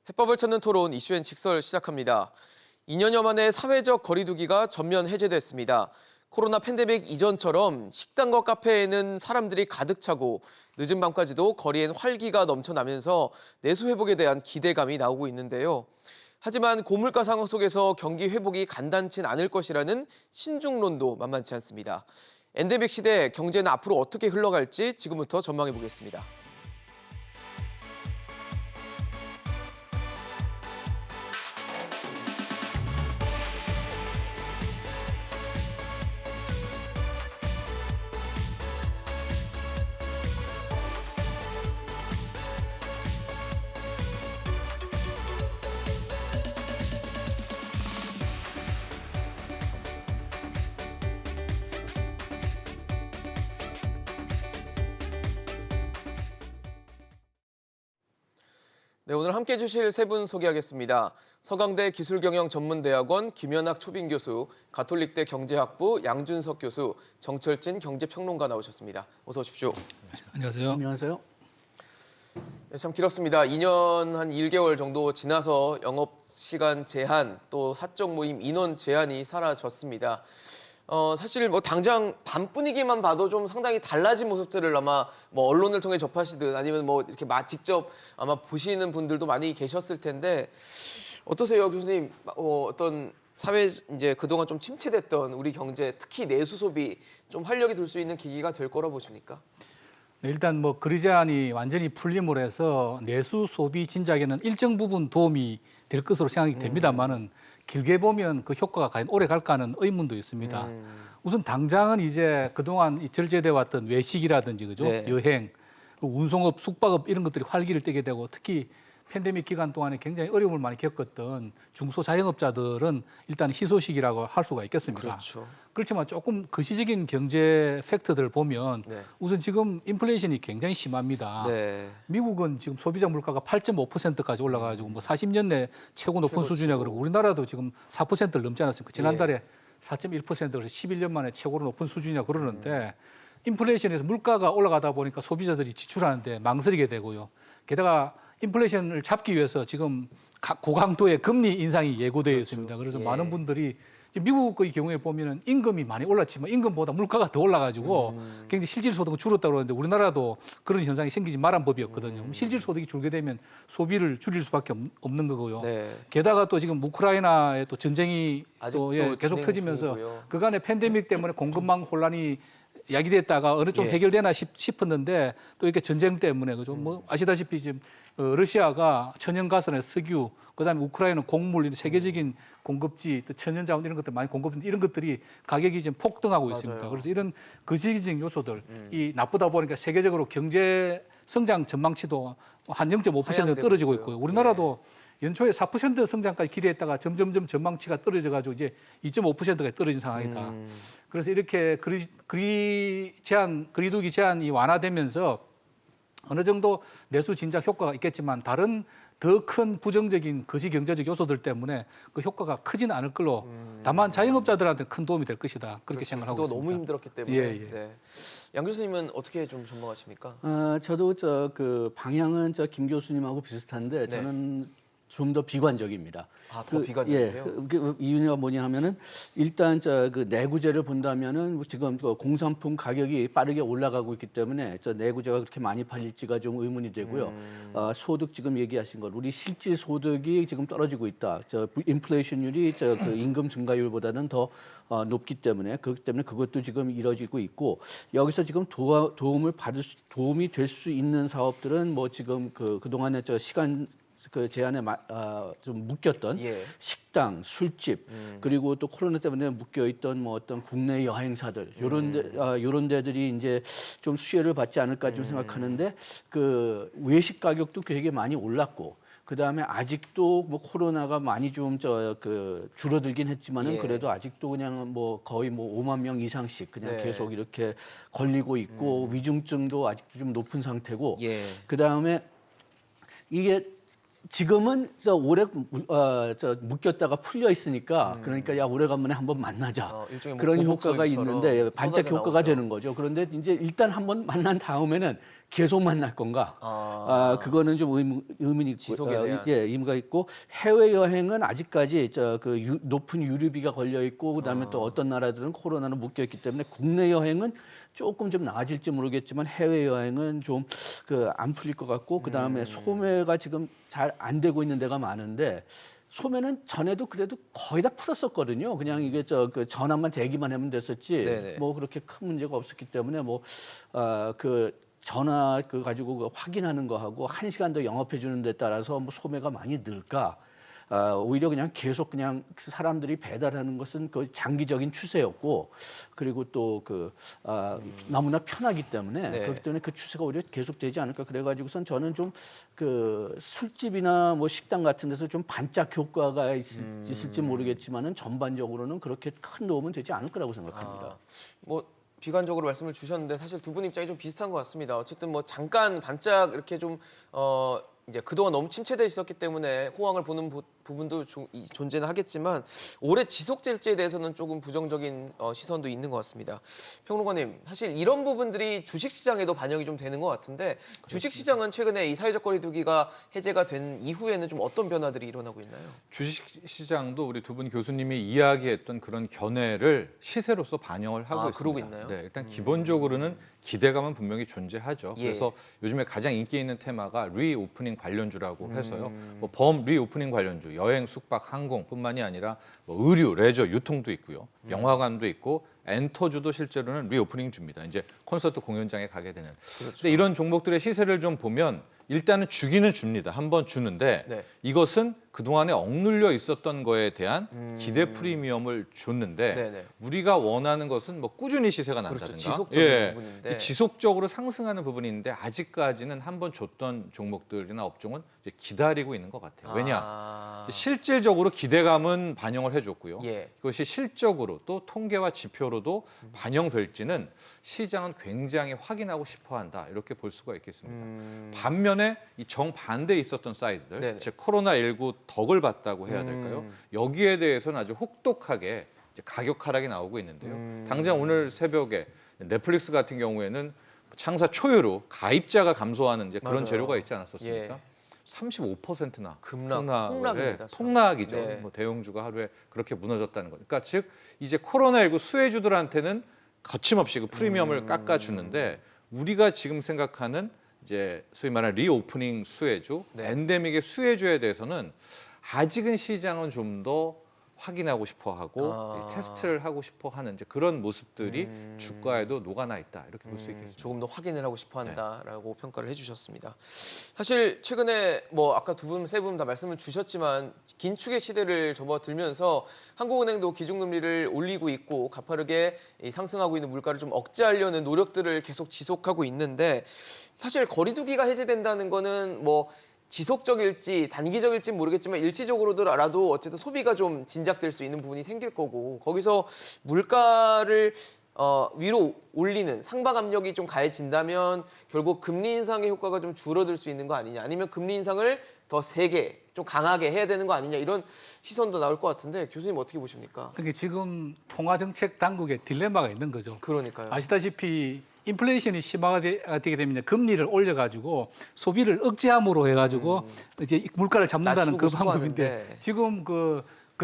해법을 찾는 토론 이슈앤 직설 시작합니다. 2년여 만에 사회적 거리두기가 전면 해제됐습니다. 코로나 팬데믹 이전처럼 식당과 카페에는 사람들이 가득 차고 늦은 밤까지도 거리엔 활기가 넘쳐나면서 내수 회복에 대한 기대감이 나오고 있는데요. 하지만 고물가 상황 속에서 경기 회복이 간단치 않을 것이라는 신중론도 만만치 않습니다. 엔데믹 시대 경제는 앞으로 어떻게 흘러갈지 지금부터 전망해 보겠습니다. 네, 오늘 함께 해주실 세 분 소개하겠습니다. 서강대 기술경영전문대학원 김연학 초빙 교수, 가톨릭대 경제학부 양준석 교수, 정철진 경제평론가 나오셨습니다. 어서 오십시오. 안녕하세요. 안녕하세요. 네, 참 길었습니다. 2년 한 1개월 정도 지나서 영업시간 제한, 또 사적 모임 인원 제한이 사라졌습니다. 사실 뭐 당장 밤 분위기만 봐도 좀 상당히 달라진 모습들을 아마 뭐 언론을 통해 접하시든 아니면 뭐 이렇게 직접 아마 보시는 분들도 많이 계셨을 텐데 어떠세요, 교수님? 어떤 사회 이제 그동안 좀 침체됐던 우리 경제, 특히 내수 소비 좀 활력이 돌 수 있는 계기가 될 거라 보십니까? 네, 일단 뭐 거리 제한이 완전히 풀림으로 해서 내수 소비 진작에는 일정 부분 도움이 될 것으로 생각이 됩니다만은 길게 보면 그 효과가 과연 오래 갈까 하는 의문도 있습니다. 우선 당장은 이제 그동안 절제돼 왔던 외식이라든지 그죠? 네. 여행, 운송업, 숙박업 이런 것들이 활기를 띠게 되고 특히 팬데믹 기간 동안에 굉장히 어려움을 많이 겪었던 중소자영업자들은 일단 희소식이라고 할 수가 있겠습니다. 그렇죠. 그렇지만 조금 거시적인 경제 팩트들을 보면 네. 우선 지금 인플레이션이 굉장히 심합니다. 네. 미국은 지금 소비자 물가가 8.5%까지 올라가지고 뭐 40년 내 최고 높은 최고치고. 수준이야 그러고 우리나라도 지금 4%를 넘지 않았습니까? 지난달에 4.1% 그래서 11년 만에 최고로 높은 수준이야 그러는데 인플레이션에서 물가가 올라가다 보니까 소비자들이 지출하는데 망설이게 되고요. 게다가 인플레이션을 잡기 위해서 지금 고강도의 금리 인상이 예고되어 그렇죠. 있습니다. 그래서 예. 많은 분들이 지금 미국의 경우에 보면은 임금이 많이 올랐지만 임금보다 물가가 더 올라가지고 굉장히 실질 소득은 줄었다고 그러는데 우리나라도 그런 현상이 생기지 말한 법이었거든요. 실질 소득이 줄게 되면 소비를 줄일 수밖에 없는 거고요. 네. 게다가 또 지금 우크라이나에 또 전쟁이 아직도 계속 진행 터지면서 중이고요. 그간의 팬데믹 때문에 공급망 혼란이 야기됐다가 어느 좀 예. 해결되나 싶었는데 또 이렇게 전쟁 때문에 그죠? 뭐 아시다시피 지금 러시아가 천연가스나 석유, 그다음에 우크라이나는 곡물 이런 세계적인 공급지, 또 천연자원 이런 것들 많이 공급인데 이런 것들이 가격이 지금 폭등하고 있습니다. 맞아요. 그래서 이런 거시적인 요소들이 나쁘다 보니까 세계적으로 경제 성장 전망치도 한 0.5% 하향되고 떨어지고 있고요. 있고요. 우리나라도 연초에 4% 성장까지 기대했다가 점점점 전망치가 떨어져가지고 이제 2.5%가 떨어진 상황이다. 그래서 이렇게 거리두기 제한이 완화되면서 어느 정도 내수 진작 효과가 있겠지만 다른 더 큰 부정적인 거시 경제적 요소들 때문에 그 효과가 크지는 않을 걸로 다만 자영업자들한테 큰 도움이 될 것이다. 그렇게 생각하고 그동안 있습니다. 너무 힘들었기 때문에. 예, 예. 네. 양 교수님은 어떻게 좀 전망하십니까? 저도 그 방향은 김 교수님하고 비슷한데 네. 저는 좀 더 비관적입니다. 아, 더 비관적이세요? 그 이유가 뭐냐 하면은 일단 그 내구재를 본다면은 지금 그 공산품 가격이 빠르게 올라가고 있기 때문에 내구재가 그렇게 많이 팔릴지가 좀 의문이 되고요. 소득 지금 얘기하신 것, 우리 실질 소득이 지금 떨어지고 있다. 인플레이션율이 그 임금 증가율보다는 더 높기 때문에 그렇기 때문에 그것도 지금 이뤄지고 있고 여기서 지금 도움이 될 수 있는 사업들은 뭐 지금 그동안에 시간 그 제한에 좀 묶였던 예. 식당, 술집 그리고 또 코로나 때문에 묶여 있던 뭐 어떤 국내 여행사들 요런 데들이 이제 좀 수혜를 받지 않을까 좀 생각하는데 그 외식 가격도 되게 많이 올랐고 그다음에 아직도 뭐 코로나가 많이 좀 줄어들긴 했지만은 예. 그래도 아직도 그냥 뭐 거의 뭐 5만 명 이상씩 그냥 네. 계속 이렇게 걸리고 있고 위중증도 아직도 좀 높은 상태고 예. 그다음에 이게 지금은 오래 묶였다가 풀려 있으니까 그러니까 야 오래간만에 한번 만나자 일종의 뭐 그런 보복 효과가 소리처럼 있는데 반짝 쏟아져 효과가 나오죠. 되는 거죠. 그런데 이제 일단 한번 만난 다음에는 계속 만날 건가? 그거는 좀 의문이 있고, 지속에 대한. 의무가 있고 해외 여행은 아직까지 높은 유류비가 걸려 있고 그다음에 또 어떤 나라들은 코로나는 묶여 있기 때문에 국내 여행은 조금 좀 나아질지 모르겠지만 해외 여행은 좀 안 풀릴 것 같고 그다음에 소매가 지금 잘 안 되고 있는 데가 많은데 소매는 전에도 그래도 거의 다 풀었었거든요. 그냥 이게 전화만 대기만 하면 됐었지. 네네. 뭐 그렇게 큰 문제가 없었기 때문에 전화 가지고 확인하는 거하고 1시간 더 영업해 주는 데 따라서 뭐 소매가 많이 늘까? 오히려 그냥 계속 그냥 사람들이 배달하는 것은 거의 장기적인 추세였고 그리고 또 너무나 편하기 때문에 네. 그렇기 때문에 그 추세가 오히려 계속되지 않을까 그래가지고선 저는 좀 술집이나 뭐 식당 같은 데서 좀 반짝 효과가 있을지 모르겠지만은 전반적으로는 그렇게 큰 도움은 되지 않을 거라고 생각합니다. 뭐 비관적으로 말씀을 주셨는데 사실 두 분 입장이 좀 비슷한 것 같습니다. 어쨌든 뭐 잠깐 반짝 이렇게 좀 이제 그동안 너무 침체돼 있었기 때문에 호황을 보는 부분도 존재는 하겠지만 오래 지속될지에 대해서는 조금 부정적인 시선도 있는 것 같습니다. 평론가님, 사실 이런 부분들이 주식시장에도 반영이 좀 되는 것 같은데 주식시장은 최근에 이 사회적 거리두기가 해제가 된 이후에는 좀 어떤 변화들이 일어나고 있나요? 주식시장도 우리 두 분 교수님이 이야기했던 그런 견해를 시세로서 반영을 하고 있습니다. 그러고 있나요? 네, 일단 기본적으로는 기대감은 분명히 존재하죠. 예. 그래서 요즘에 가장 인기 있는 테마가 리오프닝 관련주라고 해서요. 뭐 범 리오프닝 관련주, 여행, 숙박, 항공뿐만이 아니라 뭐 의류, 레저, 유통도 있고요. 영화관도 있고 엔터주도 실제로는 리오프닝주입니다. 이제 콘서트 공연장에 가게 되는. 근데 이런 종목들의 시세를 좀 보면 일단은 주기는 줍니다. 한번 주는데 네. 이것은 그동안에 억눌려 있었던 거에 대한 기대 프리미엄을 줬는데 네네. 우리가 원하는 것은 뭐 꾸준히 시세가 난다든가 그렇죠. 지속적인 부분인데. 이 지속적으로 상승하는 부분인데 아직까지는 한번 줬던 종목들이나 업종은 이제 기다리고 있는 것 같아요. 왜냐? 실질적으로 기대감은 반영을 해줬고요. 예. 그것이 실적으로 또 통계와 지표로도 반영될지는 시장은 굉장히 확인하고 싶어한다 이렇게 볼 수가 있겠습니다. 반면에 이 정반대에 있었던 사이드들, 네네. 즉 코로나19 덕을 봤다고 해야 될까요? 여기에 대해서는 아주 혹독하게 이제 가격 하락이 나오고 있는데요. 당장 오늘 새벽에 넷플릭스 같은 경우에는 창사 초유로 가입자가 감소하는 이제 그런 맞아요. 재료가 있지 않았었습니까? 예. 35%나 폭락입니다. 폭락이죠. 네. 뭐 대형주가 하루에 그렇게 무너졌다는 거니까 즉 이제 코로나19 수혜주들한테는 거침없이 그 프리미엄을 깎아주는데 우리가 지금 생각하는 이제 소위 말하는 리오프닝 수혜주, 네. 엔데믹의 수혜주에 대해서는 아직은 시장은 좀 더 확인하고 싶어하고 테스트를 하고 싶어하는 이제 그런 모습들이 주가에도 녹아나 있다 이렇게 볼 수 있겠습니다. 조금 더 확인을 하고 싶어한다라고 평가를 해주셨습니다. 사실 최근에 뭐 아까 세 분 다 말씀을 주셨지만 긴축의 시대를 접어들면서 한국은행도 기준금리를 올리고 있고 가파르게 이 상승하고 있는 물가를 좀 억제하려는 노력들을 계속 지속하고 있는데 사실 거리두기가 해제된다는 거는 뭐 지속적일지 단기적일지 모르겠지만 일시적으로라도 어쨌든 소비가 좀 진작될 수 있는 부분이 생길 거고 거기서 물가를 위로 올리는 상박 압력이 좀 가해진다면 결국 금리 인상의 효과가 좀 줄어들 수 있는 거 아니냐 아니면 금리 인상을 더 세게 좀 강하게 해야 되는 거 아니냐 이런 시선도 나올 것 같은데 교수님 어떻게 보십니까? 그러니까 지금 통화정책 당국에 딜레마가 있는 거죠. 그러니까요. 아시다시피 인플레이션이 심화가 되게 되면 금리를 올려가지고 소비를 억제함으로 해가지고 이제 물가를 잡는다는 낮추고 그 싶어 방법인데 하는데. 지금 그리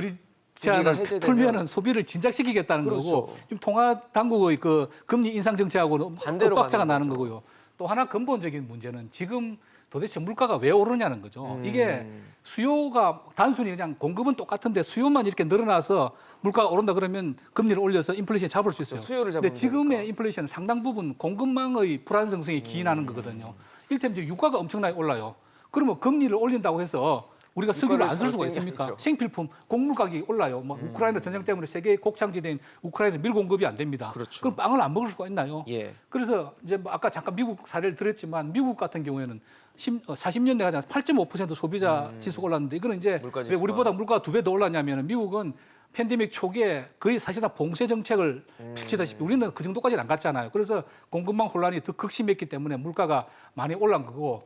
분위기가 제한을 해제되면. 풀면은 소비를 진작시키겠다는 그렇죠. 거고 지금 통화 당국의 그 금리 인상 정책하고는 반대로 엇박자가 가는 나는 거죠. 거고요. 또 하나 근본적인 문제는 지금 도대체 물가가 왜 오르냐는 거죠. 이게 수요가 단순히 그냥 공급은 똑같은데 수요만 이렇게 늘어나서 물가가 오른다 그러면 금리를 올려서 인플레이션 잡을 수 있어요. 수요를 잡으면 근데 지금의 되니까. 인플레이션은 상당 부분 공급망의 불안정성이 기인하는 거거든요. 이를테면 이제 유가가 엄청나게 올라요. 그러면 금리를 올린다고 해서 우리가 석유를 안 쓸 수가 잘 쓰는 게 있습니까? 아니죠. 생필품, 곡물 가격이 올라요. 뭐 우크라이나 전쟁 때문에 세계 곡창지대인 우크라이나에서 밀 공급이 안 됩니다. 그렇죠. 그럼 빵을 안 먹을 수가 있나요? 예. 그래서 이제 뭐 아까 잠깐 미국 사례를 들었지만 미국 같은 경우에는 40년대 가장 8.5% 소비자 지수가 올랐는데 이거는 이제 물가 왜 지수가. 우리보다 물가가 2배 더 올랐냐면은 미국은 팬데믹 초기에 거의 사실상 봉쇄 정책을 펼치다시피 우리는 그 정도까지는 안 갔잖아요. 그래서 공급망 혼란이 더 극심했기 때문에 물가가 많이 올란 거고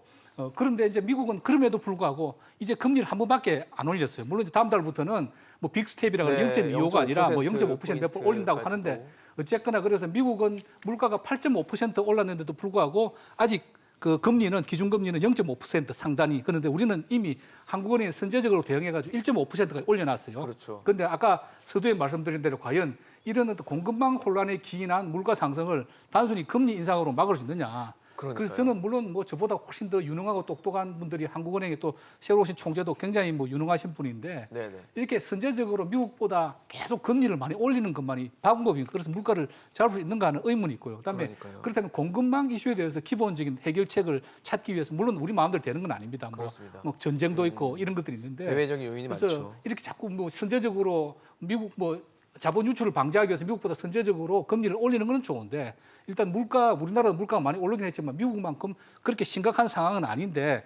그런데 이제 미국은 그럼에도 불구하고 이제 금리를 한 번밖에 안 올렸어요. 물론 이제 다음 달부터는 뭐 빅스텝이라고 네, 0.25가 아니라 뭐 0.5% 몇 번 올린다고 포인트까지도. 하는데 어쨌거나 그래서 미국은 물가가 8.5% 올랐는데도 불구하고 아직 그 금리는 기준금리는 0.5% 상단이. 그런데 우리는 이미 한국은행이 선제적으로 대응해가지고 1.5%까지 올려놨어요. 그렇죠. 그런데 아까 서두에 말씀드린 대로 과연 이런 어떤 공급망 혼란에 기인한 물가 상승을 단순히 금리 인상으로 막을 수 있느냐? 그러니까요. 그래서 저는 물론 뭐 저보다 훨씬 더 유능하고 똑똑한 분들이 한국은행에 또 새로 오신 총재도 굉장히 뭐 유능하신 분인데 네네. 이렇게 선제적으로 미국보다 계속 금리를 많이 올리는 것만이 방법이 그래서 물가를 잡을 수 있는가 하는 의문이 있고요. 그다음에 그러니까요. 그렇다면 공급망 이슈에 대해서 기본적인 해결책을 찾기 위해서 물론 우리 마음대로 되는 건 아닙니다. 그렇습니다. 뭐 전쟁도 있고 이런 것들이 있는데 대외적인 요인이 그래서 많죠. 이렇게 자꾸 뭐 선제적으로 미국 뭐 자본 유출을 방지하기 위해서 미국보다 선제적으로 금리를 올리는 건 좋은데 일단 우리나라도 물가가 많이 오르긴 했지만 미국만큼 그렇게 심각한 상황은 아닌데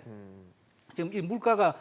지금 이 물가가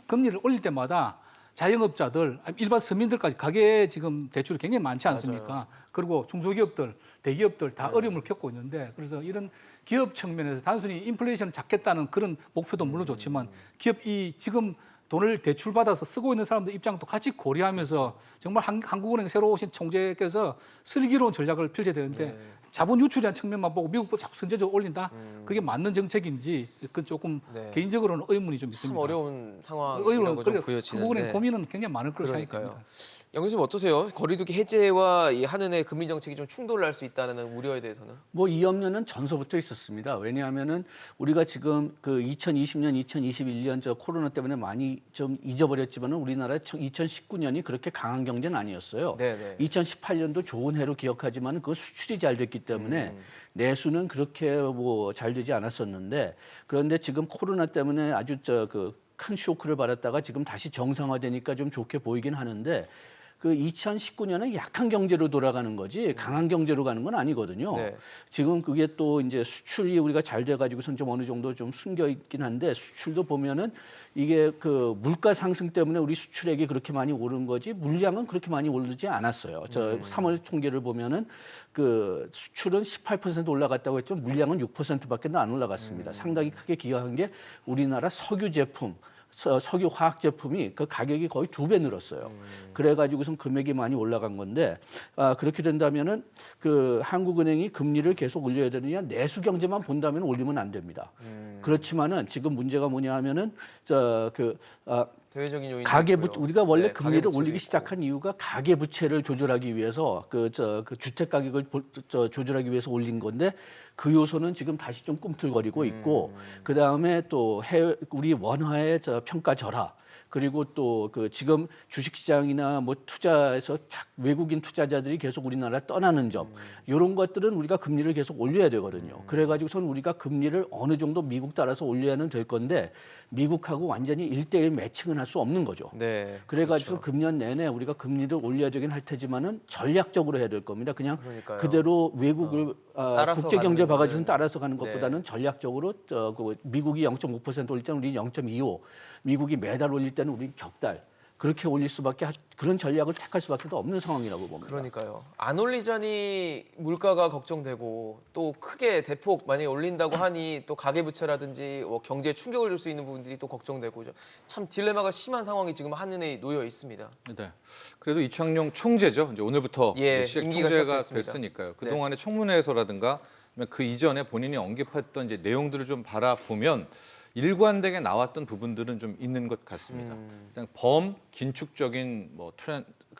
금리를 올릴 때마다 자영업자들, 일반 서민들까지 가계 지금 대출이 굉장히 많지 않습니까? 맞아요. 그리고 중소기업들, 대기업들 다 어려움을 겪고 있는데 그래서 이런 기업 측면에서 단순히 인플레이션을 잡겠다는 그런 목표도 물론 좋지만 기업이 지금 돈을 대출받아서 쓰고 있는 사람들 입장도 같이 고려하면서 정말 한국은행 새로 오신 총재께서 슬기로운 전략을 펼쳐야 되는데 자본 유출이라는 측면만 보고 미국보다 자꾸 선제적으로 올린다? 그게 맞는 정책인지 그건 조금 네. 개인적으로는 의문이 좀 참 있습니다. 어려운 상황이라고 좀 보여지는데. 한국은행 고민은 굉장히 많을 걸로 그러니까요. 생각합니다. 영 교수님 어떠세요? 거리두기 해제와 이 한은의 금리 정책이 좀 충돌을 할 수 있다는 우려에 대해서는? 뭐 이 염려는 전서부터 있었습니다. 왜냐하면은 우리가 지금 그 2020년, 2021년 저 코로나 때문에 많이 좀 잊어버렸지만은 우리나라 2019년이 그렇게 강한 경제는 아니었어요. 네네. 2018년도 좋은 해로 기억하지만 그 수출이 잘 됐기 때문에 내수는 그렇게 뭐 잘 되지 않았었는데 그런데 지금 코로나 때문에 아주 큰 쇼크를 받았다가 지금 다시 정상화되니까 좀 좋게 보이긴 하는데 그 2019년에 약한 경제로 돌아가는 거지 강한 경제로 가는 건 아니거든요. 네. 지금 그게 또 이제 수출이 우리가 잘 돼가지고선 좀 어느 정도 좀 숨겨 있긴 한데 수출도 보면은 이게 그 물가 상승 때문에 우리 수출액이 그렇게 많이 오른 거지 물량은 그렇게 많이 오르지 않았어요. 저 3월 통계를 보면은 그 수출은 18% 올라갔다고 했지만 물량은 6%밖에 안 올라갔습니다. 상당히 크게 기여한 게 우리나라 석유 제품. 석유 화학 제품이 그 가격이 거의 2배 늘었어요. 그래가지고선 금액이 많이 올라간 건데 그렇게 된다면은 그 한국은행이 금리를 계속 올려야 되느냐 내수 경제만 본다면 올리면 안 됩니다. 그렇지만은 지금 문제가 뭐냐 하면은 대외적인 요인이 가계부채 우리가 원래 네, 금리를 가계부채도 올리기 있고. 시작한 이유가 가계부채를 조절하기 위해서 그 주택 가격을 조절하기 위해서 올린 건데 그 요소는 지금 다시 좀 꿈틀거리고 있고 그 다음에 또 우리 원화의 평가 절하. 그리고 또 그 지금 주식시장이나 뭐 투자에서 외국인 투자자들이 계속 우리나라 떠나는 점 이런 것들은 우리가 금리를 계속 올려야 되거든요. 그래가지고선 우리가 금리를 어느 정도 미국 따라서 올려야는 될 건데 미국하고 완전히 1대1 매칭은 할 수 없는 거죠. 네. 그래가지고 그렇죠. 금년 내내 우리가 금리를 올려야 되긴 할 테지만은 전략적으로 해야 될 겁니다. 그냥 그러니까요. 그대로 외국을 따라서 국제 경제 가는 봐가지고 거는- 따라서 가는 네. 것보다는 전략적으로 그 미국이 0.5% 올릴 때는 우리 0.25, 미국이 매달 올릴 때는 우리 격달 그렇게 올릴 수밖에 그런 전략을 택할 수밖에 없는 상황이라고 봅니다. 그러니까요. 안 올리자니 물가가 걱정되고 또 크게 대폭 만약에 올린다고 하니 또 가계부채라든지 뭐 경제에 충격을 줄 수 있는 부분들이 또 걱정되고 참 딜레마가 심한 상황이 지금 한은혜에 놓여 있습니다. 네. 그래도 이창용 총재죠. 이제 오늘부터 예, 이제 임기가 총재가 시작됐습니다. 됐으니까요. 그 네. 동안의 청문회에서라든가 그 이전에 본인이 언급했던 이제 내용들을 좀 바라보면 일관되게 나왔던 부분들은 좀 있는 것 같습니다. 일단 긴축적인 뭐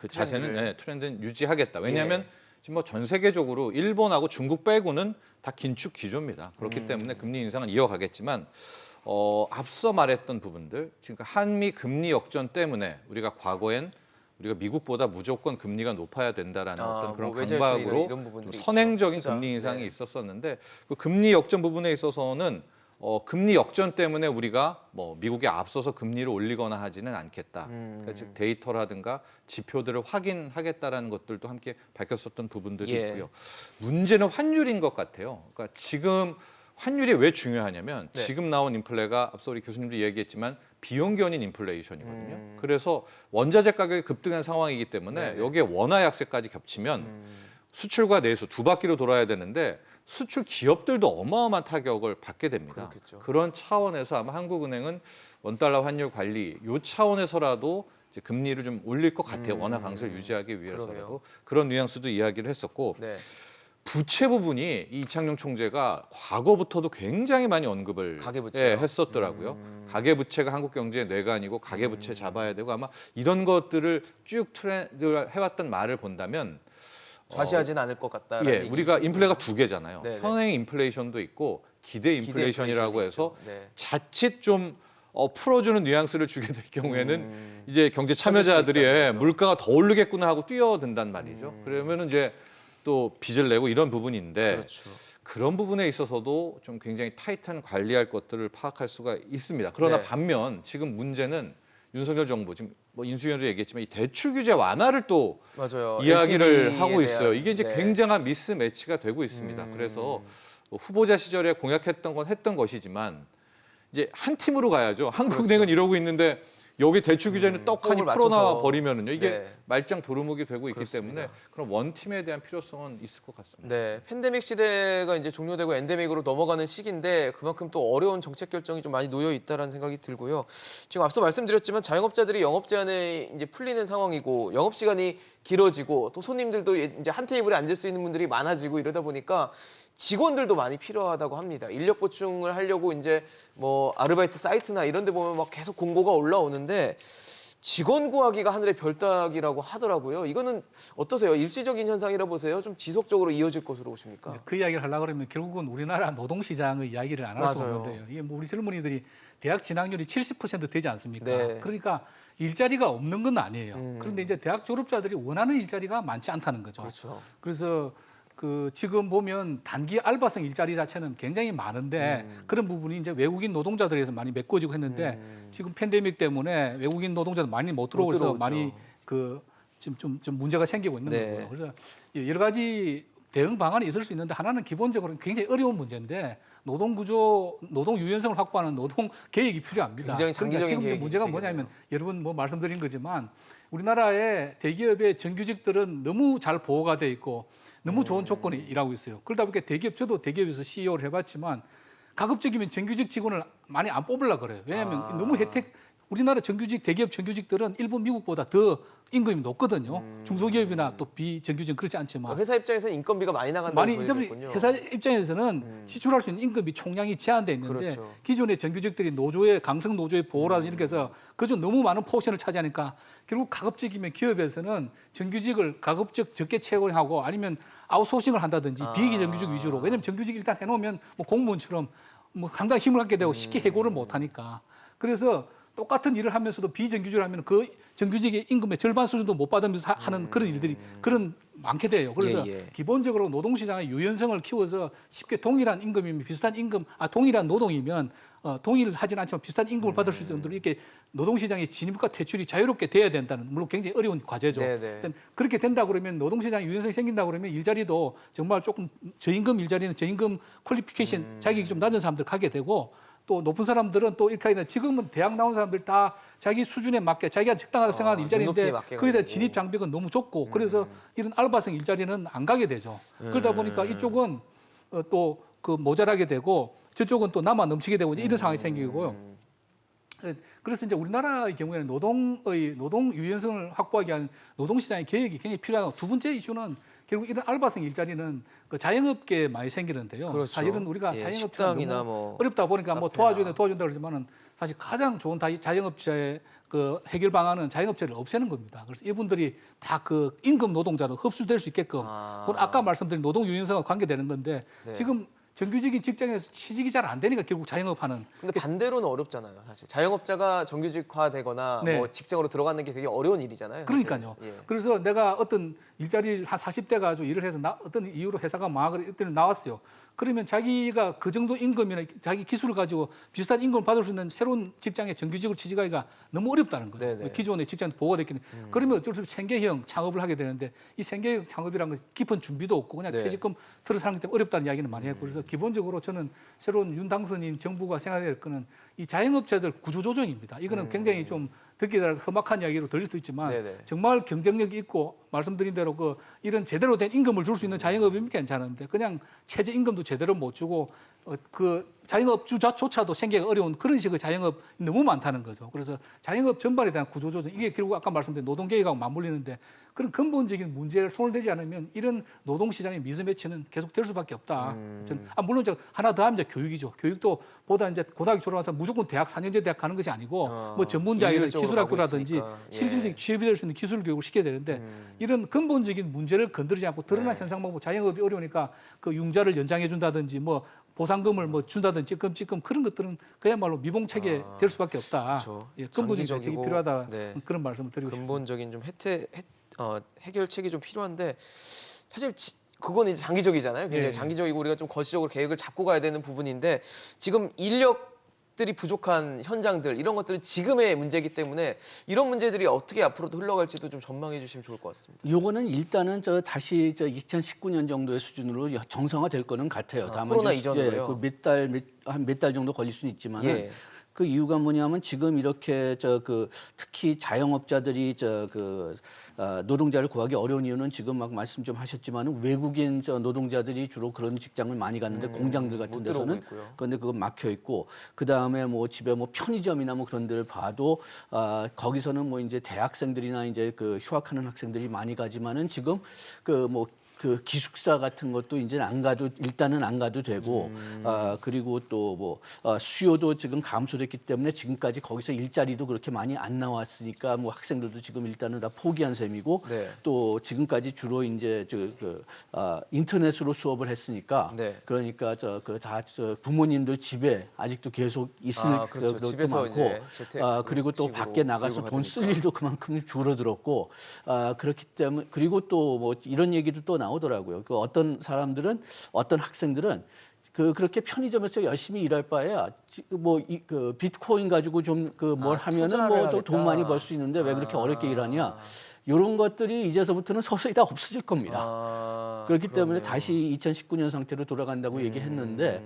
자세는 트렌드는 유지하겠다. 왜냐하면 지금 뭐 전 세계적으로 일본하고 중국 빼고는 다 긴축 기조입니다. 그렇기 때문에 금리 인상은 이어가겠지만 앞서 말했던 부분들, 지금 한미 금리 역전 때문에 우리가 과거엔 우리가 미국보다 무조건 금리가 높아야 된다라는 어떤 그런 뭐 외제차익 강박으로 이런 부분들이 좀 선행적인 있죠. 투자. 금리 인상이 네. 있었었는데 그 금리 역전 부분에 있어서는 금리 역전 때문에 우리가 뭐 미국에 앞서서 금리를 올리거나 하지는 않겠다. 그러니까 즉 데이터라든가 지표들을 확인하겠다라는 것들도 함께 밝혔었던 부분들이 예. 있고요. 문제는 환율인 것 같아요. 그러니까 지금 환율이 왜 중요하냐면 네. 지금 나온 인플레가 앞서 우리 교수님도 얘기했지만 비용 견인 인플레이션이거든요. 그래서 원자재 가격이 급등한 상황이기 때문에 네네. 여기에 원화 약세까지 겹치면 수출과 내수 두 바퀴로 돌아야 되는데 수출 기업들도 어마어마한 타격을 받게 됩니다. 그렇겠죠. 그런 차원에서 아마 한국은행은 원달러 환율 관리 요 차원에서라도 이제 금리를 좀 올릴 것 같아요. 원화 강세를 유지하기 위해서라도 그러게요. 그런 뉘앙스도 이야기를 했었고 네. 부채 부분이 이 이창용 총재가 과거부터도 굉장히 많이 언급을 가계부채요? 했었더라고요. 가계부채가 한국 경제의 뇌관이고 가계부채 잡아야 되고 아마 이런 것들을 쭉 트렌드 해왔던 말을 본다면 좌시하지는 않을 것 같다라는 예, 얘기죠. 우리가 인플레가 두 개잖아요. 네네. 현행 인플레이션도 있고 기대 인플레이션이라고 기대 해서 인플레이션이 있죠. 네. 자칫 좀 풀어주는 뉘앙스를 주게 될 경우에는 이제 경제 참여자들이 있다는 거죠. 물가가 더 오르겠구나 하고 뛰어든단 말이죠. 그러면은 이제 또 빚을 내고 이런 부분인데 그렇죠. 그런 부분에 있어서도 좀 굉장히 타이트한 관리할 것들을 파악할 수가 있습니다. 그러나 네. 반면 지금 문제는 윤석열 정부 지금 뭐 인수위원도 얘기했지만 이 대출 규제 완화를 또 맞아요. 이야기를 LTV에 하고 있어요. 대한, 이게 이제 네. 굉장한 미스매치가 되고 있습니다. 그래서 뭐 후보자 시절에 공약했던 건 했던 것이지만 이제 한 팀으로 가야죠. 한국은행은 이러고 있는데 여기 대출 규제는 떡하니 호흡을 풀어놔 맞춰서. 버리면은요. 이게 네. 말짱 도루묵이 되고 있기 그렇습니다. 때문에 그런 원팀에 대한 필요성은 있을 것 같습니다. 네, 팬데믹 시대가 이제 종료되고 엔데믹으로 넘어가는 시기인데 그만큼 또 어려운 정책 결정이 좀 많이 놓여 있다라는 생각이 들고요. 지금 앞서 말씀드렸지만 자영업자들이 영업 제한에 이제 풀리는 상황이고 영업 시간이 길어지고 또 손님들도 이제 한 테이블에 앉을 수 있는 분들이 많아지고 이러다 보니까 직원들도 많이 필요하다고 합니다. 인력 보충을 하려고 이제 뭐 아르바이트 사이트나 이런 데 보면 막 계속 공고가 올라오는데 직원 구하기가 하늘의 별따기라고 하더라고요. 이거는 어떠세요? 일시적인 현상이라 보세요? 좀 지속적으로 이어질 것으로 보십니까? 그 이야기를 하려고 그러면 결국은 우리나라 노동시장의 이야기를 안 할 수 맞아요. 없는데요. 이게 뭐 우리 젊은이들이 대학 진학률이 70% 되지 않습니까? 네. 그러니까 일자리가 없는 건 아니에요. 그런데 이제 대학 졸업자들이 원하는 일자리가 많지 않다는 거죠. 그렇죠. 그래서 그 지금 보면 단기 알바성 일자리 자체는 굉장히 많은데 그런 부분이 이제 외국인 노동자들에서 많이 메꿔지고 했는데 지금 팬데믹 때문에 외국인 노동자들 많이 못 들어오고 들어오죠. 서 많이 그 지금 좀 문제가 생기고 있는 네. 거고요. 그래서 여러 가지 대응 방안이 있을 수 있는데 하나는 기본적으로 굉장히 어려운 문제인데 노동 구조, 노동 유연성을 확보하는 노동 계획이 필요합니다. 굉장히 장기적인 그러니까 지금 계획이 문제가 되겠네요. 뭐냐면 여러분 뭐 말씀드린 거지만 우리나라의 대기업의 정규직들은 너무 잘 보호가 돼 있고 너무 좋은 조건이 일하고 있어요. 그러다 보니까 대기업, 저도 대기업에서 CEO를 해봤지만 가급적이면 정규직 직원을 많이 안 뽑으려고 그래요. 왜냐하면 너무 혜택, 우리나라 정규직, 대기업 정규직들은 일본, 미국보다 더 임금이 높거든요. 중소기업이나 또 비정규직은 그렇지 않지만. 그러니까 회사 입장에서는 인건비가 많이 나간다고 많이 보여지군요. 회사 입장에서는 지출할 수 있는 임금이 총량이 제한돼 있는데 그렇죠. 기존의 정규직들이 노조의 강성 노조의 보호라든지 이렇게 해서 그저 너무 많은 포션을 차지하니까 결국 가급적이면 기업에서는 정규직을 가급적 적게 채용하고 아니면 아웃소싱을 한다든지 비정규직 위주로. 왜냐하면 정규직 일단 해놓으면 뭐 공무원처럼 뭐 상당히 힘을 갖게 되고 쉽게 해고를 못하니까. 그래서 똑같은 일을 하면서도 비정규직을 하면 그 정규직의 임금의 절반 수준도 못 받으면서 하는 그런 일들이 그런 많게 돼요. 그래서 예, 예. 기본적으로 노동시장의 유연성을 키워서 쉽게 동일한 임금이면 비슷한 임금, 동일한 노동이면 동일하진 않지만 비슷한 임금을 받을 수 있는 정도로 이렇게 노동시장의 진입과 퇴출이 자유롭게 돼야 된다는 물론 굉장히 어려운 과제죠. 네네. 일단 그렇게 된다 그러면 노동시장의 유연성이 생긴다 그러면 일자리도 정말 조금 저임금 일자리는 저임금 퀄리피케이션 자격이 좀 낮은 사람들 가게 되고 또 높은 사람들은 또 이렇게 하는데 지금은 대학 나온 사람들 다 자기 수준에 맞게 자기가 적당하게 생각하는 눈높이에 일자리인데 맞게 거기에 대한 가지고. 진입 장벽은 너무 좁고 그래서 이런 알바성 일자리는 안 가게 되죠. 그러다 보니까 이쪽은 또 그 모자라게 되고 저쪽은 또 남아 넘치게 되고 이런 상황이 생기고요. 그래서 이제 우리나라의 경우에는 노동 유연성을 확보하기 위한 노동시장의 계획이 굉장히 필요하고 두 번째 이슈는 결국 이런 알바성 일자리는 그 자영업계에 많이 생기는데요. 그렇죠. 사실은 우리가 예, 자영업체가 식당이나 너무 뭐 어렵다 보니까 뭐 카페나. 도와준다 그러지만은 사실 가장 좋은 자영업체의 그 해결 방안은 자영업체를 없애는 겁니다. 그래서 이분들이 다 그 임금 노동자로 흡수될 수 있게끔 그건 아까 말씀드린 노동 유연성과 관계되는 건데 네. 지금 정규직인 직장에서 취직이 잘 안 되니까 결국 자영업하는 근데 반대로는 어렵잖아요, 사실. 자영업자가 정규직화되거나 네. 뭐 직장으로 들어가는 게 되게 어려운 일이잖아요. 사실. 그러니까요. 예. 그래서 내가 어떤 일자리를 한 40대 가지고 일을 해서 어떤 이유로 회사가 망하거나 이때는 나왔어요. 그러면 자기가 그 정도 임금이나 자기 기술을 가지고 비슷한 임금을 받을 수 있는 새로운 직장에 정규직으로 취직하기가 너무 어렵다는 거죠. 네네. 기존의 직장 보호가 됐기 때문에. 그러면 어쩔 수 없이 생계형 창업을 하게 되는데 이 생계형 창업이라는 것이 깊은 준비도 없고 그냥 네. 퇴직금 들어서 하는 것 때문에 어렵다는 이야기는 많이 했고 그래서 기본적으로 저는 새로운 윤 당선인 정부가 생각해야 될 거는 이 자영업자들 구조조정입니다. 이거는 굉장히 좀 듣기에 따라서 험악한 이야기로 들릴 수도 있지만 네네. 정말 경쟁력이 있고 말씀드린 대로 이런 제대로 된 임금을 줄 수 있는 자영업이면 괜찮은데 그냥 최저 임금도 제대로 못 주고 그 자영업주조차도 생계가 어려운 그런 식의 자영업이 너무 많다는 거죠. 그래서 자영업 전반에 대한 구조조정 이게 결국 아까 말씀드린 노동계획하고 맞물리는데 그런 근본적인 문제를 손을 대지 않으면 이런 노동시장의 미스매치는 계속 될 수밖에 없다. 물론 하나 더 하면 이제 교육이죠. 교육도 보다 이제 고등학교 졸업해서 무조건 대학 4년제 대학 가는 것이 아니고 뭐 전문대학이나 일률적으로 기술학교라든지 가고 있으니까. 예. 실질적인 취업이 될 수 있는 기술 교육을 시켜야 되는데 이런 근본적인 문제를 건드리지 않고 드러난 현상만 보고 자영업이 어려우니까 그 융자를 연장해 준다든지 뭐 보상금을 뭐 준다든지 찌끔 그런 것들은 그야말로 미봉책에 될 수밖에 없다. 그렇죠. 예, 근본적인 대책이 장기적이고, 필요하다. 네. 그런 말씀을 드리고 싶습니다. 근본적인 좀 해결책이 좀 필요한데 사실 그건 이제 장기적이잖아요. 굉장히 예. 장기적이고 우리가 좀 거시적으로 계획을 잡고 가야 되는 부분인데 지금 인력들이 부족한 현장들 이런 것들은 지금의 문제이기 때문에 이런 문제들이 어떻게 앞으로도 흘러갈지도 좀 전망해 주시면 좋을 것 같습니다. 요거는 일단은 다시 2019년 정도의 수준으로 정상화될 거는 같아요. 다만 코로나 좀, 이전으로요? 한 몇 달 정도 걸릴 수는 있지만은 예. 그 이유가 뭐냐면 지금 이렇게 특히 자영업자들이 노동자를 구하기 어려운 이유는 지금 막 말씀 좀 하셨지만은 외국인 노동자들이 주로 그런 직장을 많이 갔는데 공장들 같은 못 들어오고 데서는 있고요. 그런데 그거 막혀 있고 그 다음에 뭐 집에 뭐 편의점이나 뭐 그런 데를 봐도 거기서는 뭐 이제 대학생들이나 이제 그 휴학하는 학생들이 많이 가지만은 지금 그 기숙사 같은 것도 이제 일단은 안 가도 되고 그리고 또 뭐 수요도 지금 감소됐기 때문에 지금까지 거기서 일자리도 그렇게 많이 안 나왔으니까 뭐 학생들도 지금 일단은 다 포기한 셈이고 네. 또 지금까지 주로 이제 인터넷으로 수업을 했으니까 네. 그러니까 다 부모님들 집에 아직도 계속 있을 그렇죠. 것도 집에서 많고 이제 재택 그리고 또 식으로 밖에 나가서 교육을 돈 쓸 받으니까. 일도 그만큼 줄어들었고 그렇기 때문에 그리고 또 뭐 이런 얘기도 또 나오더라고요. 그 어떤 학생들은 그렇게 편의점에서 열심히 일할 바에야 그 비트코인 가지고 좀 뭘 하면은 투자를 뭐 하겠다. 돈 많이 벌 수 있는데 왜 그렇게 어렵게 일하냐. 이런 것들이 이제서부터는 서서히 다 없어질 겁니다. 그렇기 때문에 그렇네요. 다시 2019년 상태로 돌아간다고 얘기했는데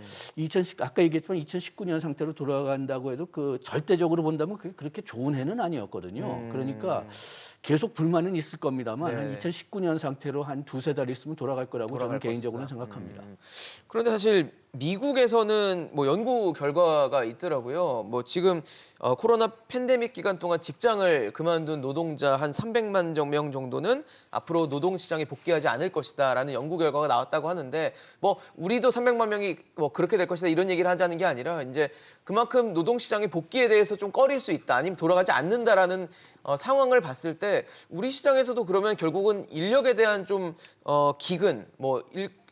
아까 얘기했지만 2019년 상태로 돌아간다고 해도 그 절대적으로 본다면 그게 그렇게 좋은 해는 아니었거든요. 그러니까 계속 불만은 있을 겁니다만 네. 한 2019년 상태로 한 두세 달 있으면 돌아갈 거라고 돌아갈 저는 개인적으로는 것이다. 생각합니다. 그런데 사실 미국에서는 뭐 연구 결과가 있더라고요. 뭐 지금 코로나 팬데믹 기간 동안 직장을 그만둔 노동자 한 300만 명 정도는 앞으로 노동 시장에 복귀하지 않을 것이다라는 연구 결과가 나왔다고 하는데 뭐 우리도 300만 명이 뭐 그렇게 될 것이다 이런 얘기를 하자는 게 아니라 이제 그만큼 노동 시장의 복귀에 대해서 좀 꺼릴 수 있다 아니면 돌아가지 않는다라는 상황을 봤을 때 우리 시장에서도 그러면 결국은 인력에 대한 좀 기근 뭐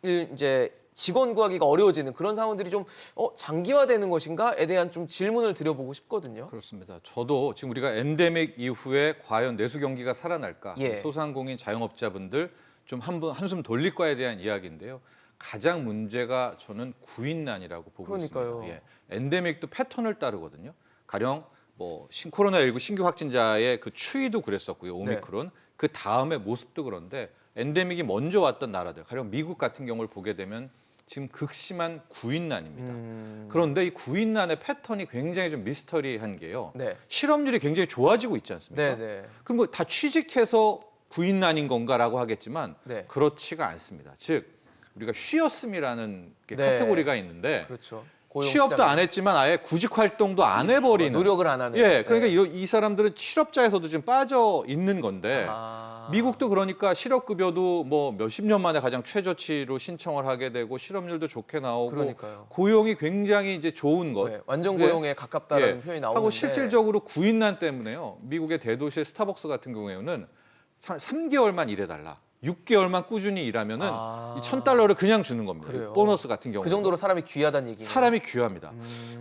이제 직원 구하기가 어려워지는 그런 상황들이 좀 장기화되는 것인가에 대한 좀 질문을 드려보고 싶거든요. 그렇습니다. 저도 지금 우리가 엔데믹 이후에 과연 내수 경기가 살아날까? 예. 소상공인 자영업자분들 좀 한숨 돌릴 거에 대한 이야기인데요. 가장 문제가 저는 구인난이라고 보고 그러니까요. 있습니다. 예. 엔데믹도 패턴을 따르거든요. 가령 뭐 코로나19 신규 확진자의 그 추이도 그랬었고요. 오미크론. 그 다음에 모습도 그런데 엔데믹이 먼저 왔던 나라들, 가령 미국 같은 경우를 보게 되면 지금 극심한 구인난입니다. 그런데 이 구인난의 패턴이 굉장히 좀 미스터리한 게요. 네. 실업률이 굉장히 좋아지고 있지 않습니까? 네. 그럼 뭐 다 취직해서 구인난인 건가라고 하겠지만 네. 그렇지가 않습니다. 즉 우리가 쉬었음이라는 게 네. 카테고리가 있는데 그렇죠. 고용 취업도 시장에 안 했지만 아예 구직 활동도 안 해버리는 노력을 안 하는. 예, 그러니까 네. 이 사람들은 실업자에서도 지금 빠져 있는 건데 아. 미국도 그러니까 실업급여도 뭐 몇십 년 만에 가장 최저치로 신청을 하게 되고 실업률도 좋게 나오고 그러니까요. 고용이 굉장히 이제 좋은 것. 네, 완전 예. 고용에 가깝다는 예. 표현이 나오는데 하고 실질적으로 구인난 때문에요. 미국의 대도시의 스타벅스 같은 경우에는 3개월만 일해달라. 6개월만 꾸준히 일하면은 이 $1,000를 그냥 주는 겁니다. 그래요. 보너스 같은 경우. 그 정도로 사람이 귀하다는 얘기예요. 사람이 귀합니다.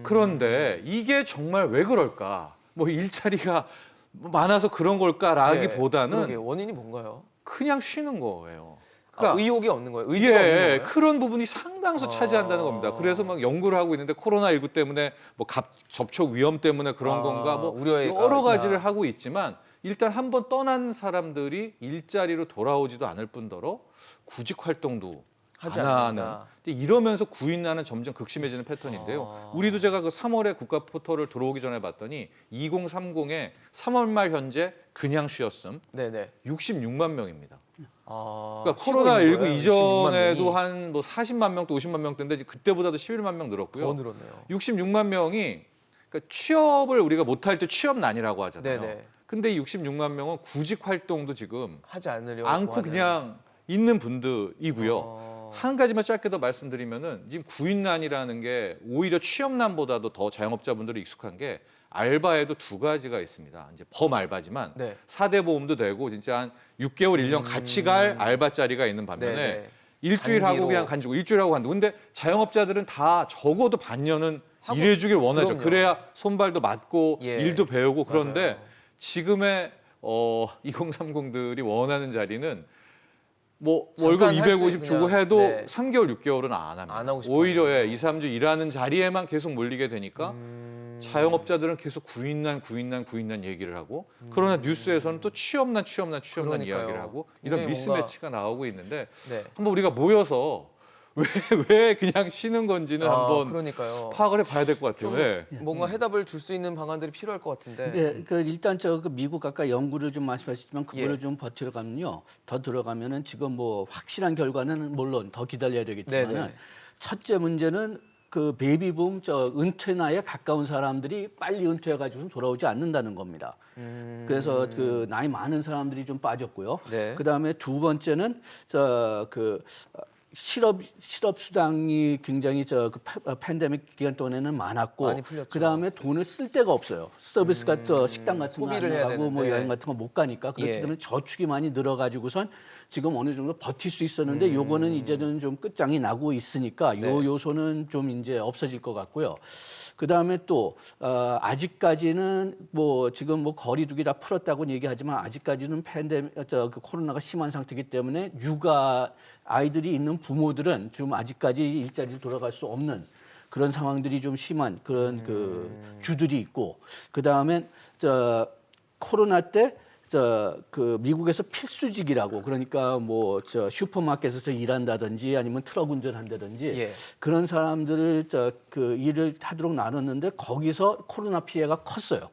그런데 이게 정말 왜 그럴까? 뭐 일자리가 많아서 그런 걸까라기보다는 그러게 원인이 뭔가요? 그냥 쉬는 거예요. 의욕이 없는 거예요. 의지가 없는 예, 거예요. 그런 부분이 상당수 차지한다는 겁니다. 그래서 막 연구를 하고 있는데 코로나19 때문에 뭐 접촉 위험 때문에 그런 건가 뭐 우려가 여러 있다. 가지를 하고 있지만 일단 한번 떠난 사람들이 일자리로 돌아오지도 않을 뿐더러 구직 활동도 하지 안 하는. 않는다. 근데 이러면서 구인난은 점점 극심해지는 패턴인데요. 우리도 제가 그 3월에 국가 포털을 들어오기 전에 봤더니 2030의 3월 말 현재 그냥 쉬었음 네네. 66만 명입니다. 그러니까 쉬고 있는 코로나19 거예요? 66만 이전에도 명이? 한 뭐 40만 명 또 50만 명대인데 그때보다도 11만 명 늘었고요. 더 늘었네요. 66만 명이 그러니까 취업을 우리가 못할 때 취업난이라고 하잖아요. 네네. 근데 이 66만 명은 구직 활동도 지금 하지 않으려고 않고 하는. 그냥 있는 분들이고요. 어. 한 가지만 짧게 더 말씀드리면은 지금 구인난이라는 게 오히려 취업난보다도 더 자영업자분들이 익숙한 게 알바에도 두 가지가 있습니다. 이제 범알바지만 네. 4대 보험도 되고 진짜 한 6개월, 1년 같이 갈 알바 자리가 있는 반면에 네네. 일주일 하고 단기로. 그냥 간주고 일주일 하고 간두고. 근데 자영업자들은 다 적어도 반년은 하고- 일해주길 원하죠. 그럼요. 그래야 손발도 맞고 예. 일도 배우고. 그런데 맞아요. 지금의 2030들이 원하는 자리는 뭐 잠깐 월급 할수 250 주고 그냥, 해도 네. 3개월, 6개월은 안 합니다. 안 하고 싶어 오히려 하는구나. 2, 3주 일하는 자리에만 계속 몰리게 되니까 자영업자들은 계속 구인난 얘기를 하고 그러나 뉴스에서는 또 취업난 그러니까요. 이야기를 하고 이런 굉장히 미스매치가 나오고 있는데 네. 한번 우리가 모여서 왜 그냥 쉬는 건지는 한번 그러니까요. 파악을 해봐야 될 것 같아요. 네. 뭔가 해답을 줄 수 있는 방안들이 필요할 것 같은데. 네, 그 일단 그 미국 아까 연구를 좀 말씀하셨지만 그거를 예. 좀 버티러가면요, 더 들어가면은 지금 뭐 확실한 결과는 물론 더 기다려야 되겠지만은 네네. 첫째 문제는 그 베이비붐 은퇴 나이에 가까운 사람들이 빨리 은퇴해가지고 돌아오지 않는다는 겁니다. 그래서 그 나이 많은 사람들이 좀 빠졌고요. 네. 그 다음에 두 번째는 실업 수당이 굉장히 그 팬데믹 기간 동안에는 많았고, 많이 풀렸죠. 그 다음에 돈을 쓸 데가 없어요. 서비스 같은 식당 같은 거 소비를 안 해야 나가고 뭐 되는데. 여행 같은 거 못 가니까 그렇기 예. 때문에 저축이 많이 늘어가지고선 지금 어느 정도 버틸 수 있었는데 요거는 이제는 좀 끝장이 나고 있으니까 요 네. 요소는 좀 이제 없어질 것 같고요. 그 다음에 또 아직까지는 뭐 지금 뭐 거리두기 다 풀었다고 얘기하지만 아직까지는 그 코로나가 심한 상태이기 때문에 육아 아이들이 있는 부모들은 좀 아직까지 일자리로 돌아갈 수 없는 그런 상황들이 좀 심한 그런 그 주들이 있고, 그 다음에 코로나 때 그 미국에서 필수직이라고, 그러니까 뭐 슈퍼마켓에서 일한다든지 아니면 트럭 운전한다든지 예. 그런 사람들을 그 일을 하도록 나눴는데 거기서 코로나 피해가 컸어요.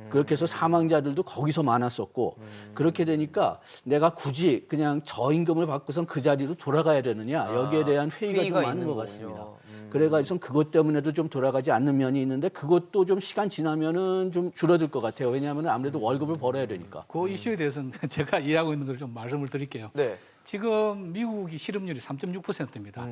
그렇게 해서 사망자들도 거기서 많았었고, 그렇게 되니까 내가 굳이 그냥 저임금을 받고선 그 자리로 돌아가야 되느냐, 여기에 대한 회의가 좀 회의가 많은 있는 것 거군요. 같습니다. 그래가지고 그것 때문에도 좀 돌아가지 않는 면이 있는데 그것도 좀 시간 지나면은 좀 줄어들 것 같아요. 왜냐하면 아무래도 월급을 벌어야 되니까. 그 이슈에 대해서는 제가 이해하고 있는 걸 좀 말씀을 드릴게요. 네. 지금 미국이 실업률이 3.6%입니다.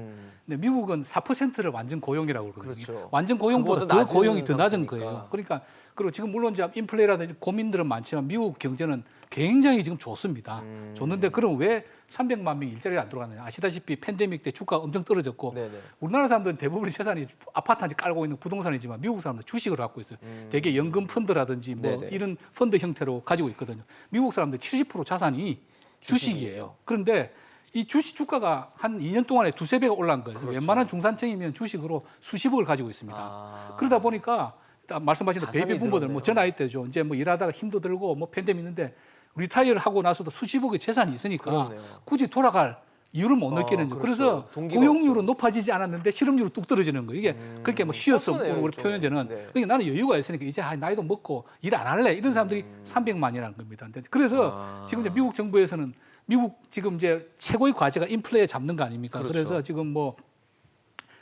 근데 미국은 4%를 완전 고용이라고 그러거든요. 그렇죠. 완전 고용보다 그거보다 더 낮은 고용이 더 낮은 상태니까. 거예요. 그러니까 그리고 지금 물론 이제 인플레라든지 고민들은 많지만 미국 경제는 굉장히 지금 좋습니다. 좋는데 그럼 왜 300만 명이 일자리를 안 들어가느냐? 아시다시피 팬데믹 때 주가가 엄청 떨어졌고 네네. 우리나라 사람들은 대부분의 재산이 아파트 한 채 깔고 있는 부동산이지만 미국 사람들은 주식을 갖고 있어요. 대개 연금 펀드라든지 뭐 네네. 이런 펀드 형태로 가지고 있거든요. 미국 사람들 70% 자산이 주식이에요. 그런데 이 주식 주가가 한 2년 동안에 두세 배가 올라간 거예요. 그래서 웬만한 중산층이면 주식으로 수십억을 가지고 있습니다. 그러다 보니까 말씀하신 대로 자산이 베이비 부모들 늘었네요. 뭐 저 나이 때죠. 이제 뭐 일하다가 힘도 들고 뭐 팬데믹 있는데 리타이어를 하고 나서도 수십억의 재산이 있으니까 그렇네요. 굳이 돌아갈 이유를 못 느끼는 거예요. 그렇죠. 그래서 동기가 고용률은 높아지지 않았는데 실업률은 뚝 떨어지는 거예요. 이게 그렇게 뭐 쉬었어 헛소네요, 우리 일종의. 표현되는. 네. 그러니까 나는 여유가 있으니까 이제 나이도 먹고 일 안 할래 이런 사람들이 300만이라는 겁니다. 근데 그래서 지금 이제 미국 정부에서는 미국 지금 이제 최고의 과제가 인플레 잡는 거 아닙니까? 그렇죠. 그래서 지금 뭐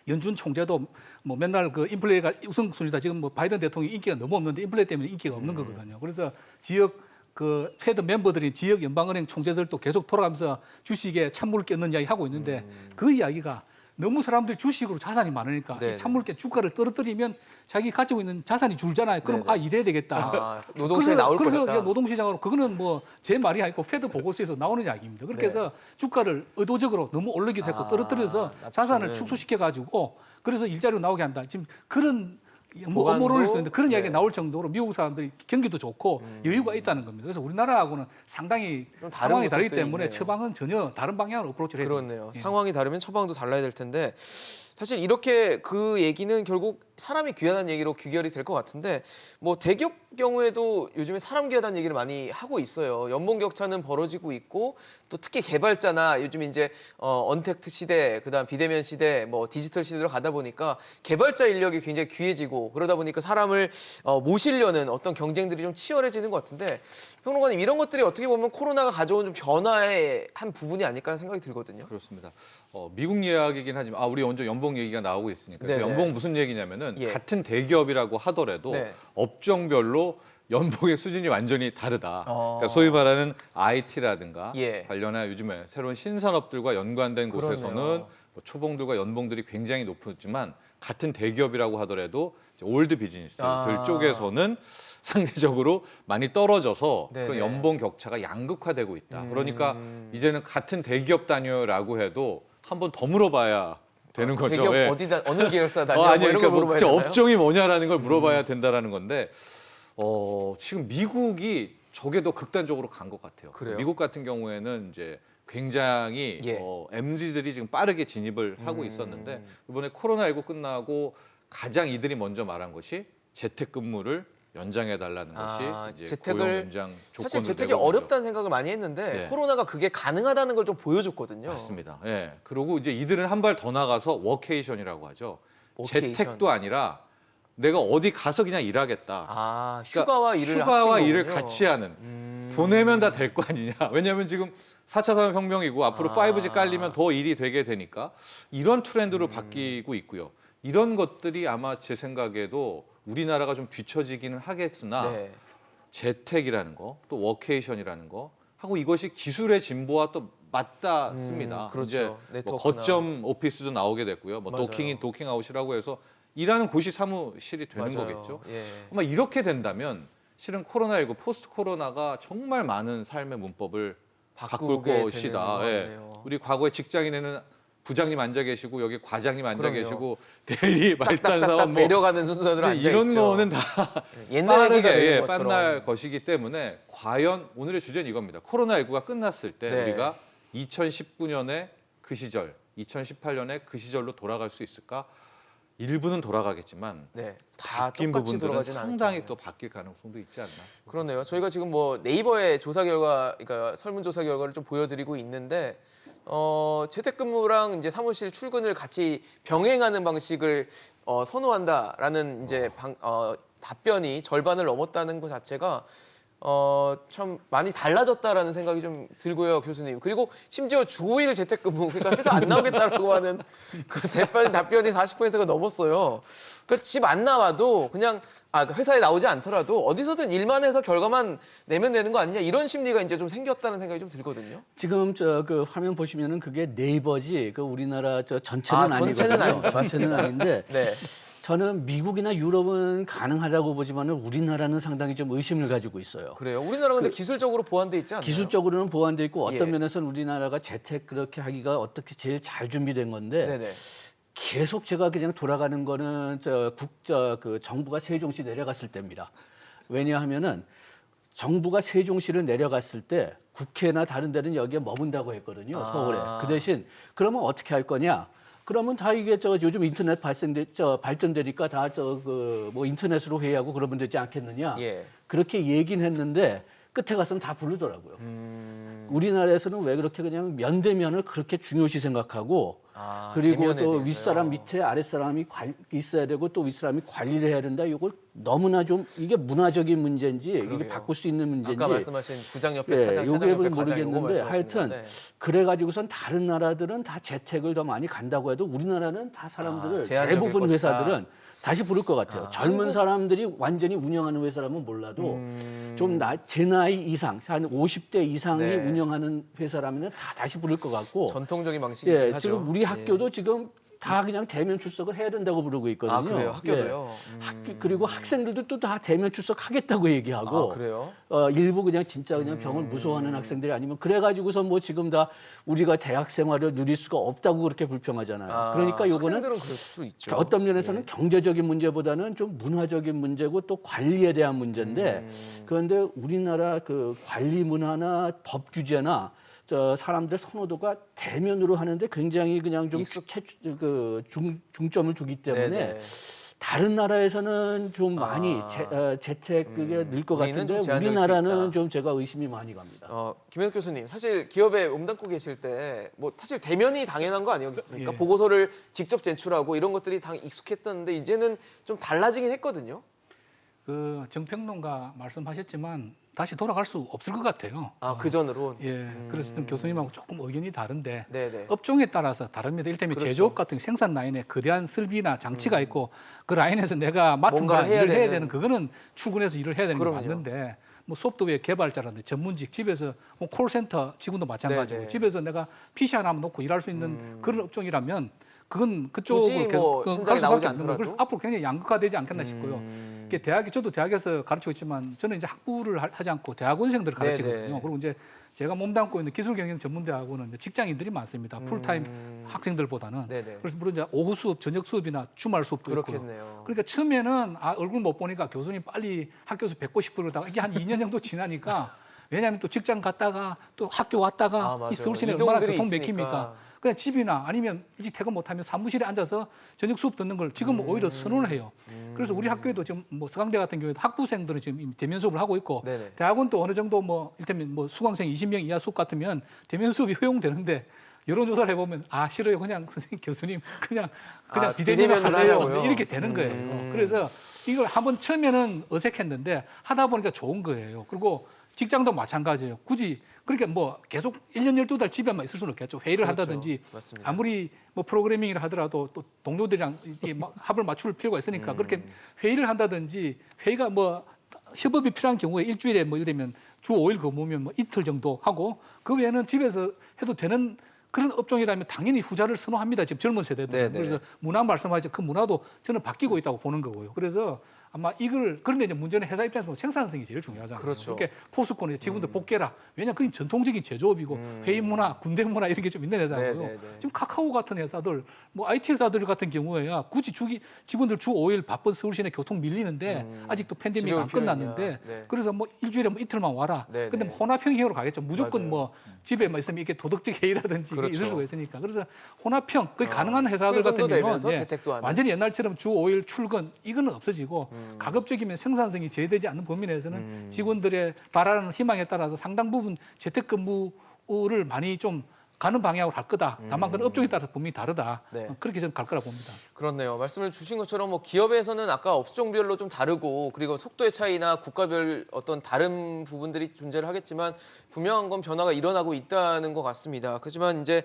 연준 총재도 뭐 맨날 그 인플레가 우선순위다. 지금 뭐 바이든 대통령이 인기가 너무 없는데 인플레 때문에 인기가 없는 거거든요. 그래서 지역 그 페드 멤버들이 지역 연방은행 총재들도 계속 돌아가면서 주식에 찬물을 꼈는 이야기 하고 있는데 그 이야기가 너무 사람들이 주식으로 자산이 많으니까 네네. 이 찬물을 껴 주가를 떨어뜨리면 자기 가지고 있는 자산이 줄잖아요. 그럼 네네. 이래야 되겠다. 노동시장에 나올 그래서 것이다. 노동시장으로 그거는 뭐 제 말이 아니고 페드 보고서에서 나오는 이야기입니다. 그렇게 네. 해서 주가를 의도적으로 너무 올리기도 했고 떨어뜨려서 납치는. 자산을 축소시켜 가지고 그래서 일자리로 나오게 한다. 지금 그런 뭐 보관도? 음모론일 수도 있는데 그런 이야기가 네. 나올 정도로 미국 사람들이 경기도 좋고 여유가 있다는 겁니다. 그래서 우리나라하고는 상당히 좀 다른 상황이 다르기 모습들이 때문에 있네요. 처방은 전혀 다른 방향으로 어프로치를 해야 그렇네요. 됩니다. 예. 상황이 다르면 처방도 달라야 될 텐데 사실 이렇게 그 얘기는 결국 사람이 귀하다는 얘기로 귀결이 될 것 같은데 뭐 대기업 경우에도 요즘에 사람 귀하다는 얘기를 많이 하고 있어요. 연봉 격차는 벌어지고 있고 또 특히 개발자나 요즘 이제 언택트 시대, 그다음 비대면 시대, 뭐 디지털 시대로 가다 보니까 개발자 인력이 굉장히 귀해지고 그러다 보니까 사람을 모시려는 어떤 경쟁들이 좀 치열해지는 것 같은데 평론가님 이런 것들이 어떻게 보면 코로나가 가져온 좀 변화의 한 부분이 아닐까 생각이 들거든요. 그렇습니다. 미국 이야기긴 하지만 우리 먼저 연봉 얘기가 나오고 있으니까 네네. 연봉 무슨 얘기냐면은 예. 같은 대기업이라고 하더라도 네. 업종별로 연봉의 수준이 완전히 다르다. 그러니까 소위 말하는 IT라든가 예. 관련한 요즘에 새로운 신산업들과 연관된 그러네요. 곳에서는 뭐 초봉들과 연봉들이 굉장히 높지만 같은 대기업이라고 하더라도 이제 올드 비즈니스들 쪽에서는 상대적으로 많이 떨어져서 네네. 그런 연봉 격차가 양극화되고 있다. 그러니까 이제는 같은 대기업 다녀라고 해도 한번 더 물어봐야 되는 거죠. 대기업 예. 어디다 어느 계열사 다녀 아니 뭐 이런 그러니까 거 뭐 물어봐야 진짜 되나요? 업종이 뭐냐라는 걸 물어봐야 된다라는 건데 지금 미국이 저게 더 극단적으로 간 것 같아요. 그래요? 미국 같은 경우에는 이제 굉장히 예. MZ들이 지금 빠르게 진입을 하고 있었는데 이번에 코로나19 끝나고 가장 이들이 먼저 말한 것이 재택근무를 연장해 달라는 것이 이제 고용 연장 조건으로 사실 재택이 되고 있죠. 어렵다는 생각을 많이 했는데 네. 코로나가 그게 가능하다는 걸 좀 보여줬거든요. 맞습니다. 예. 그리고 이제 이들은 한 발 더 나가서 워케이션이라고 하죠. 워케이션. 재택도 아니라 내가 어디 가서 그냥 일하겠다. 휴가와 그러니까 일을 휴가와 합친 일을 거군요. 같이 하는 보내면 다 될 거 아니냐. 왜냐하면 지금 4차 산업혁명이고 앞으로 5G 깔리면 더 일이 되게 되니까 이런 트렌드로 바뀌고 있고요. 이런 것들이 아마 제 생각에도 우리나라가 좀 뒤처지기는 하겠으나 네. 재택이라는 거, 또 워케이션이라는 거 하고 이것이 기술의 진보와 또 맞닿습니다. 그렇죠. 이제 뭐 네트워크나. 거점 오피스도 나오게 됐고요. 뭐 맞아요. 도킹인 도킹아웃이라고 해서 일하는 곳이 사무실이 되는 맞아요. 거겠죠. 예. 아마 이렇게 된다면 실은 코로나19 포스트 코로나가 정말 많은 삶의 문법을 바꿀 바꾸게 되는 것이다. 것 예. 같네요. 우리 과거에 직장인에는 부장님 앉아 계시고 여기 과장님 앉아 그럼요. 계시고 대리 말단 딱딱딱 사원 뭐 내려가는 순서대로 앉아 이런 있죠. 거는 다 옛날 얘기가 빠르게 되는 것처럼. 빤날 것이기 때문에 과연 오늘의 주제는 이겁니다. 코로나19가 끝났을 때 네. 우리가 2019년에 그 시절, 2018년에 그 시절로 돌아갈 수 있을까? 일부는 돌아가겠지만 네. 다 바뀐 똑같이 부분들은 돌아가진 상당히 않겠네요. 또 바뀔 가능성도 있지 않나. 그러네요. 저희가 지금 뭐 네이버의 조사 결과, 그러니까 설문조사 결과를 좀 보여드리고 있는데 재택근무랑 이제 사무실 출근을 같이 병행하는 방식을 선호한다라는 이제 답변이 절반을 넘었다는 것 자체가 참 많이 달라졌다라는 생각이 좀 들고요, 교수님. 그리고 심지어 주 5일 재택근무, 그러니까 회사 안 나오겠다라고 하는 그 답변이 40%가 넘었어요. 그러니까 집 안 나와도 그냥 회사에 나오지 않더라도 어디서든 일만 해서 결과만 내면 되는 거 아니냐 이런 심리가 이제 좀 생겼다는 생각이 좀 들거든요. 지금 그 화면 보시면은 그게 네이버지 그 우리나라 전체는 아니거든요. 전체는 아닙니다. 전체는 아닌데 네. 저는 미국이나 유럽은 가능하다고 보지만은 우리나라는 상당히 좀 의심을 가지고 있어요. 그래요. 우리나라 근데 기술적으로 보완돼 있지 않나요? 기술적으로는 보완돼 있고 어떤 예. 면에서는 우리나라가 재택 그렇게 하기가 어떻게 제일 잘 준비된 건데 네네. 계속 제가 그냥 돌아가는 거는 그 정부가 세종시 내려갔을 때입니다. 왜냐하면은 정부가 세종시를 내려갔을 때 국회나 다른 데는 여기에 머문다고 했거든요. 서울에. 그 대신 그러면 어떻게 할 거냐? 그러면 다 이게 요즘 인터넷 발전되니까 다 뭐 인터넷으로 회의하고 그러면 되지 않겠느냐? 예. 그렇게 얘기는 했는데 끝에 가서는 다 부르더라고요. 우리나라에서는 왜 그렇게 그냥 면대면을 그렇게 중요시 생각하고 그리고 대면에 또 대해서요. 윗사람 밑에 아랫사람이 있어야 되고 또 윗사람이 관리를 해야 된다. 이걸 너무나 좀 이게 문화적인 문제인지 이게 그러게요. 바꿀 수 있는 문제인지 아까 말씀하신 부장 옆에 예, 차장, 차장 옆에 요게 과장 이거 모르겠는데 말씀하시는 하여튼 건데. 그래가지고선 다른 나라들은 다 재택을 더 많이 간다고 해도 우리나라는 다 사람들을 제한적일 대부분 것이다. 회사들은 다시 부를 것 같아요. 젊은 사람들이 완전히 운영하는 회사라면 몰라도 좀 제 나이 이상, 한 50대 이상이 네. 운영하는 회사라면 다 다시 부를 것 같고 전통적인 방식이긴 예, 하죠. 지금 우리 학교도 지금 다 그냥 대면 출석을 해야 된다고 부르고 있거든요. 그래요? 학교도요? 그리고 학생들도 또 다 대면 출석하겠다고 얘기하고 그래요? 일부 그냥 진짜 그냥 병을 무서워하는 학생들이 아니면 그래가지고서 뭐 지금 다 우리가 대학 생활을 누릴 수가 없다고 그렇게 불평하잖아요. 그러니까 요거는 학생들은 그럴 수 있죠. 어떤 면에서는 경제적인 문제보다는 좀 문화적인 문제고 또 관리에 대한 문제인데 그런데 우리나라 그 관리 문화나 법 규제나 저 사람들 선호도가 대면으로 하는데 굉장히 그냥 좀 중점을 두기 때문에 네네. 다른 나라에서는 좀 많이 재택 그게 늘 것 우리는 같은데 좀 제한될 수 우리나라는 있다. 좀 제가 의심이 많이 갑니다. 김현석 교수님, 사실 기업에 몸담고 계실 때 뭐 사실 대면이 당연한 거 아니겠습니까? 예. 보고서를 직접 제출하고 이런 것들이 당 익숙했었는데 이제는 좀 달라지긴 했거든요. 그 정평론가 말씀하셨지만 다시 돌아갈 수 없을 것 같아요. 그 전으로. 예, 그래서 좀 교수님하고 조금 의견이 다른데 네네. 업종에 따라서 다릅니다. 일테면 그렇죠. 제조업 같은 생산 라인에 거대한 설비나 장치가 있고 그 라인에서 내가 맡은 뭔가를 바를 일을 해야 되는. 되는 그거는 출근해서 일을 해야 되는 게 그럼요. 맞는데 뭐 소프트웨어 개발자라든지 전문직 집에서 뭐 콜센터 직원도 마찬가지고 네네. 집에서 내가 PC 하나 놓고 일할 수 있는 그런 업종이라면 그건 굳이 그쪽으로 뭐 갈 현장에 수밖에 나오지 없는 거예요. 않더라도? 그래서 앞으로 굉장히 양극화되지 않겠나 싶고요. 이게 저도 대학에서 가르치고 있지만 저는 이제 학부를 하지 않고 대학원생들을 가르치거든요. 네네. 그리고 이제 제가 몸담고 있는 기술경영전문대학원은 이제 직장인들이 많습니다. 풀타임 학생들보다는. 네네. 그래서 물론 이제 오후 수업, 저녁 수업이나 주말 수업도 있고. 그렇겠네요. 그러니까 처음에는 얼굴 못 보니까 교수님 빨리 학교에서 뵙고 싶어 그러다가 이게 한 2년 정도 지나니까 왜냐하면 또 직장 갔다가 또 학교 왔다가 맞아요. 이 서울 시내 얼마나 이동들이 교통 있으니까. 막힙니까? 그냥 집이나 아니면 일찍 퇴근 못하면 사무실에 앉아서 저녁 수업 듣는 걸 지금 오히려 선호를 해요. 그래서 우리 학교에도 지금 뭐 서강대 같은 경우에도 학부생들은 지금 이미 대면 수업을 하고 있고 네네. 대학원도 어느 정도 뭐 일테면 뭐 수강생 20명 이하 수업 같으면 대면 수업이 허용되는데 여론조사를 해보면 싫어요. 그냥 선생님 교수님 그냥 비대면을 비대면으로 할래요. 하냐고요? 이렇게 되는 거예요. 그래서 이걸 한번 처음에는 어색했는데 하다 보니까 좋은 거예요. 그리고 직장도 마찬가지예요. 굳이 그렇게 뭐 계속 1년 12달 집에만 있을 수는 없겠죠. 회의를 그렇죠. 한다든지 맞습니다. 아무리 뭐 프로그래밍을 하더라도 또 동료들이랑 이게 막 합을 맞출 필요가 있으니까 그렇게 회의를 한다든지 회의가 뭐 협업이 필요한 경우에 일주일에 뭐 예를 들면 주 5일 근무면 뭐 이틀 정도 하고 그 외에는 집에서 해도 되는 그런 업종이라면 당연히 후자를 선호합니다. 지금 젊은 세대들은. 네네. 그래서 문화 말씀하죠. 그 문화도 저는 바뀌고 있다고 보는 거고요. 그래서 아마 이걸 그런데 이제 문제는 회사 입장에서 생산성이 제일 중요하잖아요. 그렇죠. 그렇게 포스코는 직원들 복귀라. 왜냐 그게 전통적인 제조업이고 회의 문화, 군대 문화 이런 게 좀 있는 회사고요. 네네네. 지금 카카오 같은 회사들, 뭐 IT 회사들 같은 경우에야 굳이 직원들 주 5일 바쁜 서울 시내 교통 밀리는데 아직도 팬데믹이 지겨울 안 끝났는데 필요 있냐. 네. 그래서 뭐 일주일에 뭐 이틀만 와라. 네네. 근데 뭐 혼합형으로 가겠죠. 무조건 맞아요. 뭐 집에만 있으면 이게 도덕적 해이라든지 그렇죠. 있을 수가 있으니까. 그래서 혼합형, 그게 가능한 회사들 같은 출근도 경우는 되면서 재택도 하는. 완전히 옛날처럼 주 5일 출근 이거는 없어지고 가급적이면 생산성이 제외되지 않는 범위 내에서는 직원들의 바라는 희망에 따라서 상당 부분 재택근무를 많이 좀 가는 방향으로 갈 거다. 다만 그건 업종에 따라서 분명히 다르다. 네. 그렇게 저는 갈 거라 봅니다. 그렇네요. 말씀을 주신 것처럼 뭐 기업에서는 아까 업종별로 좀 다르고 그리고 속도의 차이나 국가별 어떤 다른 부분들이 존재를 하겠지만 분명한 건 변화가 일어나고 있다는 것 같습니다. 그렇지만 이제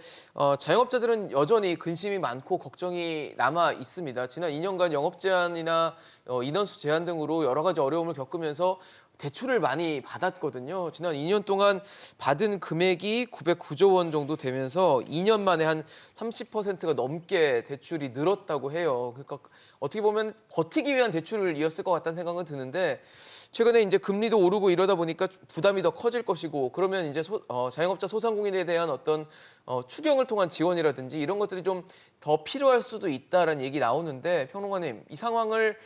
자영업자들은 여전히 근심이 많고 걱정이 남아 있습니다. 지난 2년간 영업 제한이나 인원수 제한 등으로 여러 가지 어려움을 겪으면서 대출을 많이 받았거든요. 지난 2년 동안 받은 금액이 909조 원 정도 되면서 2년 만에 한 30%가 넘게 대출이 늘었다고 해요. 그러니까 어떻게 보면 버티기 위한 대출이었을 것 같다는 생각은 드는데 최근에 이제 금리도 오르고 이러다 보니까 부담이 더 커질 것이고 그러면 이제 자영업자 소상공인에 대한 어떤 추경을 통한 지원이라든지 이런 것들이 좀 더 필요할 수도 있다라는 얘기 나오는데 평론가님 이 상황을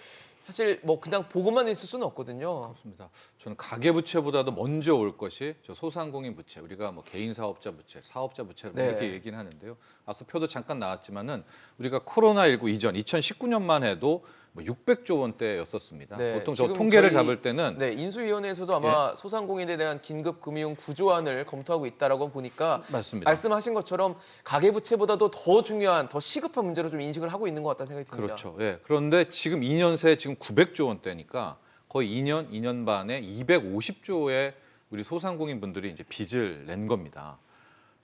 사실 뭐 그냥 보고만 있을 수는 없거든요. 그렇습니다. 저는 가계부채보다도 먼저 올 것이 저 소상공인 부채, 우리가 뭐 개인 사업자 부채, 사업자 부채를 네. 이렇게 얘기는 하는데요. 앞서 표도 잠깐 나왔지만은 우리가 코로나19 이전 2019년만 해도 뭐 600조 원대였었습니다. 네, 보통 저 지금 통계를 저희, 잡을 때는 네, 인수위원회에서도 아마 소상공인에 대한 긴급 금융 구조안을 검토하고 있다라고 보니까 맞습니다. 말씀하신 것처럼 가계부채보다도 더 중요한, 더 시급한 문제로 좀 인식을 하고 있는 것 같다는 생각이 듭니다. 그렇죠. 예. 그런데 지금 2년 새 지금 900조 원대니까 거의 2년 반에 250조의 우리 소상공인 분들이 이제 빚을 낸 겁니다.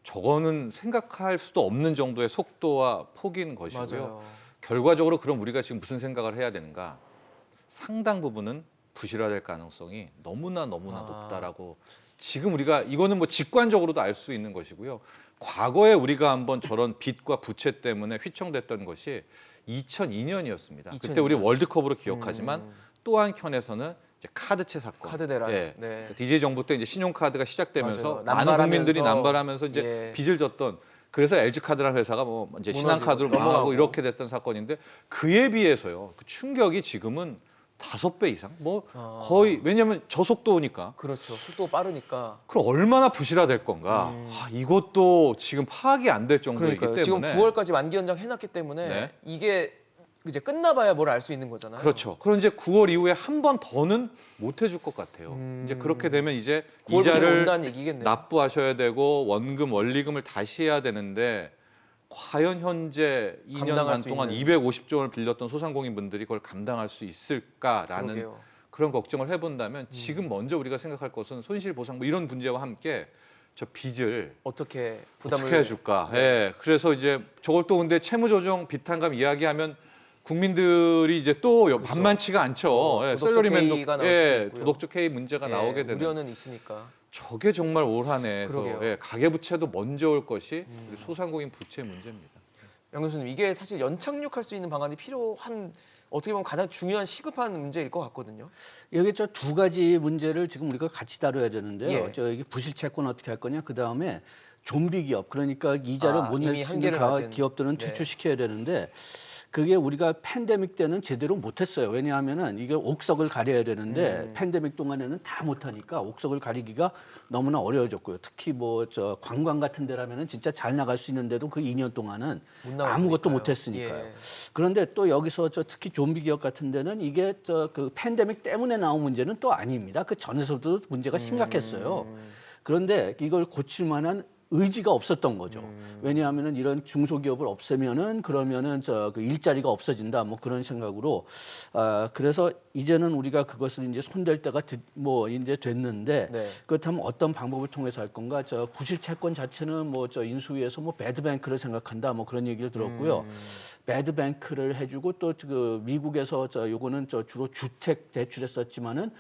저거는 생각할 수도 없는 정도의 속도와 폭인 것이고요. 맞아요. 결과적으로 그럼 우리가 지금 무슨 생각을 해야 되는가? 상당 부분은 부실화될 가능성이 너무나 높다라고 지금 우리가 이거는 뭐 직관적으로도 알 수 있는 것이고요. 과거에 우리가 한번 저런 빚과 부채 때문에 휘청됐던 것이 2002년이었습니다. 그때 우리 월드컵으로 기억하지만 또 한켠에서는 이제 카드채 사건. 카드 대란. 예. 네. DJ 정부 때 이제 신용카드가 시작되면서 맞아요. 많은 국민들이 남발하면서, 남발하면서 이제 예. 빚을 졌던. 그래서 LG카드라는 회사가 뭐 이제 무너지고 신한카드로 넘어가고. 망하고 이렇게 됐던 사건인데 그에 비해서요. 그 충격이 지금은 5배 이상? 뭐 거의 왜냐하면 저속도니까. 그렇죠. 속도가 빠르니까. 그럼 얼마나 부실화될 건가? 이것도 지금 파악이 안 될 정도이기 그러니까요. 때문에. 지금 9월까지 만기 연장 해놨기 때문에 네. 이게 이제 끝나봐야 뭘 알 수 있는 거잖아요. 그렇죠. 그럼 이제 9월 이후에 한 번 더는 못 해줄 것 같아요. 이제 그렇게 되면 이제 9월부터 이자를 온다는 얘기겠네요. 납부하셔야 되고 원금 원리금을 다시 해야 되는데 과연 현재 2년간 감당할 수 동안 있는. 250조 원을 빌렸던 소상공인분들이 그걸 감당할 수 있을까라는 그러게요. 그런 걱정을 해본다면 지금 먼저 우리가 생각할 것은 손실보상 뭐 이런 문제와 함께 저 빚을 어떻게 부담을 어떻게 해줄까? 예. 그래서 이제 저걸 또 근데 채무조정 비탄감 이야기하면 국민들이 이제 또 만만치가 않죠. 예, 도덕적 샐러리맨도 K가 나올 수도 있고요. 도덕적 K 문제가 예, 나오게 되는. 우려는 있으니까. 저게 정말 올 한해 그러게요. 가계부채도 먼저 올 것이 우리 소상공인 부채 문제입니다. 양 교수님, 이게 사실 연착륙할 수 있는 방안이 필요한 어떻게 보면 가장 중요한 시급한 문제일 것 같거든요. 여기 저 두 가지 문제를 지금 우리가 같이 다뤄야 되는데요. 예. 저 여기 부실 채권 어떻게 할 거냐. 그 다음에 좀비 기업, 그러니까 이자를 못 낼 이미 수 한계를 있는 가진. 기업들은 네. 퇴출시켜야 되는데 그게 우리가 팬데믹 때는 제대로 못했어요. 왜냐하면은 이게 옥석을 가려야 되는데 팬데믹 동안에는 다 못하니까 옥석을 가리기가 너무나 어려워졌고요. 특히 뭐 저 관광 같은 데라면은 진짜 잘 나갈 수 있는데도 그 2년 동안은 못 나갔으니까요. 아무것도 못했으니까요. 예. 그런데 또 여기서 저 특히 좀비 기업 같은 데는 이게 저 그 팬데믹 때문에 나온 문제는 또 아닙니다. 그 전에서도 문제가 심각했어요. 그런데 이걸 고칠 만한 의지가 없었던 거죠. 왜냐하면은 이런 중소기업을 없애면은 그러면은 저 그 일자리가 없어진다 뭐 그런 생각으로 그래서 이제는 우리가 그것을 이제 손댈 때가 뭐 이제 됐는데 네. 그렇다면 어떤 방법을 통해서 할 건가? 저 부실 채권 자체는 뭐 저 인수위에서 뭐 배드뱅크를 생각한다 뭐 그런 얘기를 들었고요. 배드뱅크를 해주고 또 그 미국에서 저 요거는 저 주로 주택 대출에 썼지만은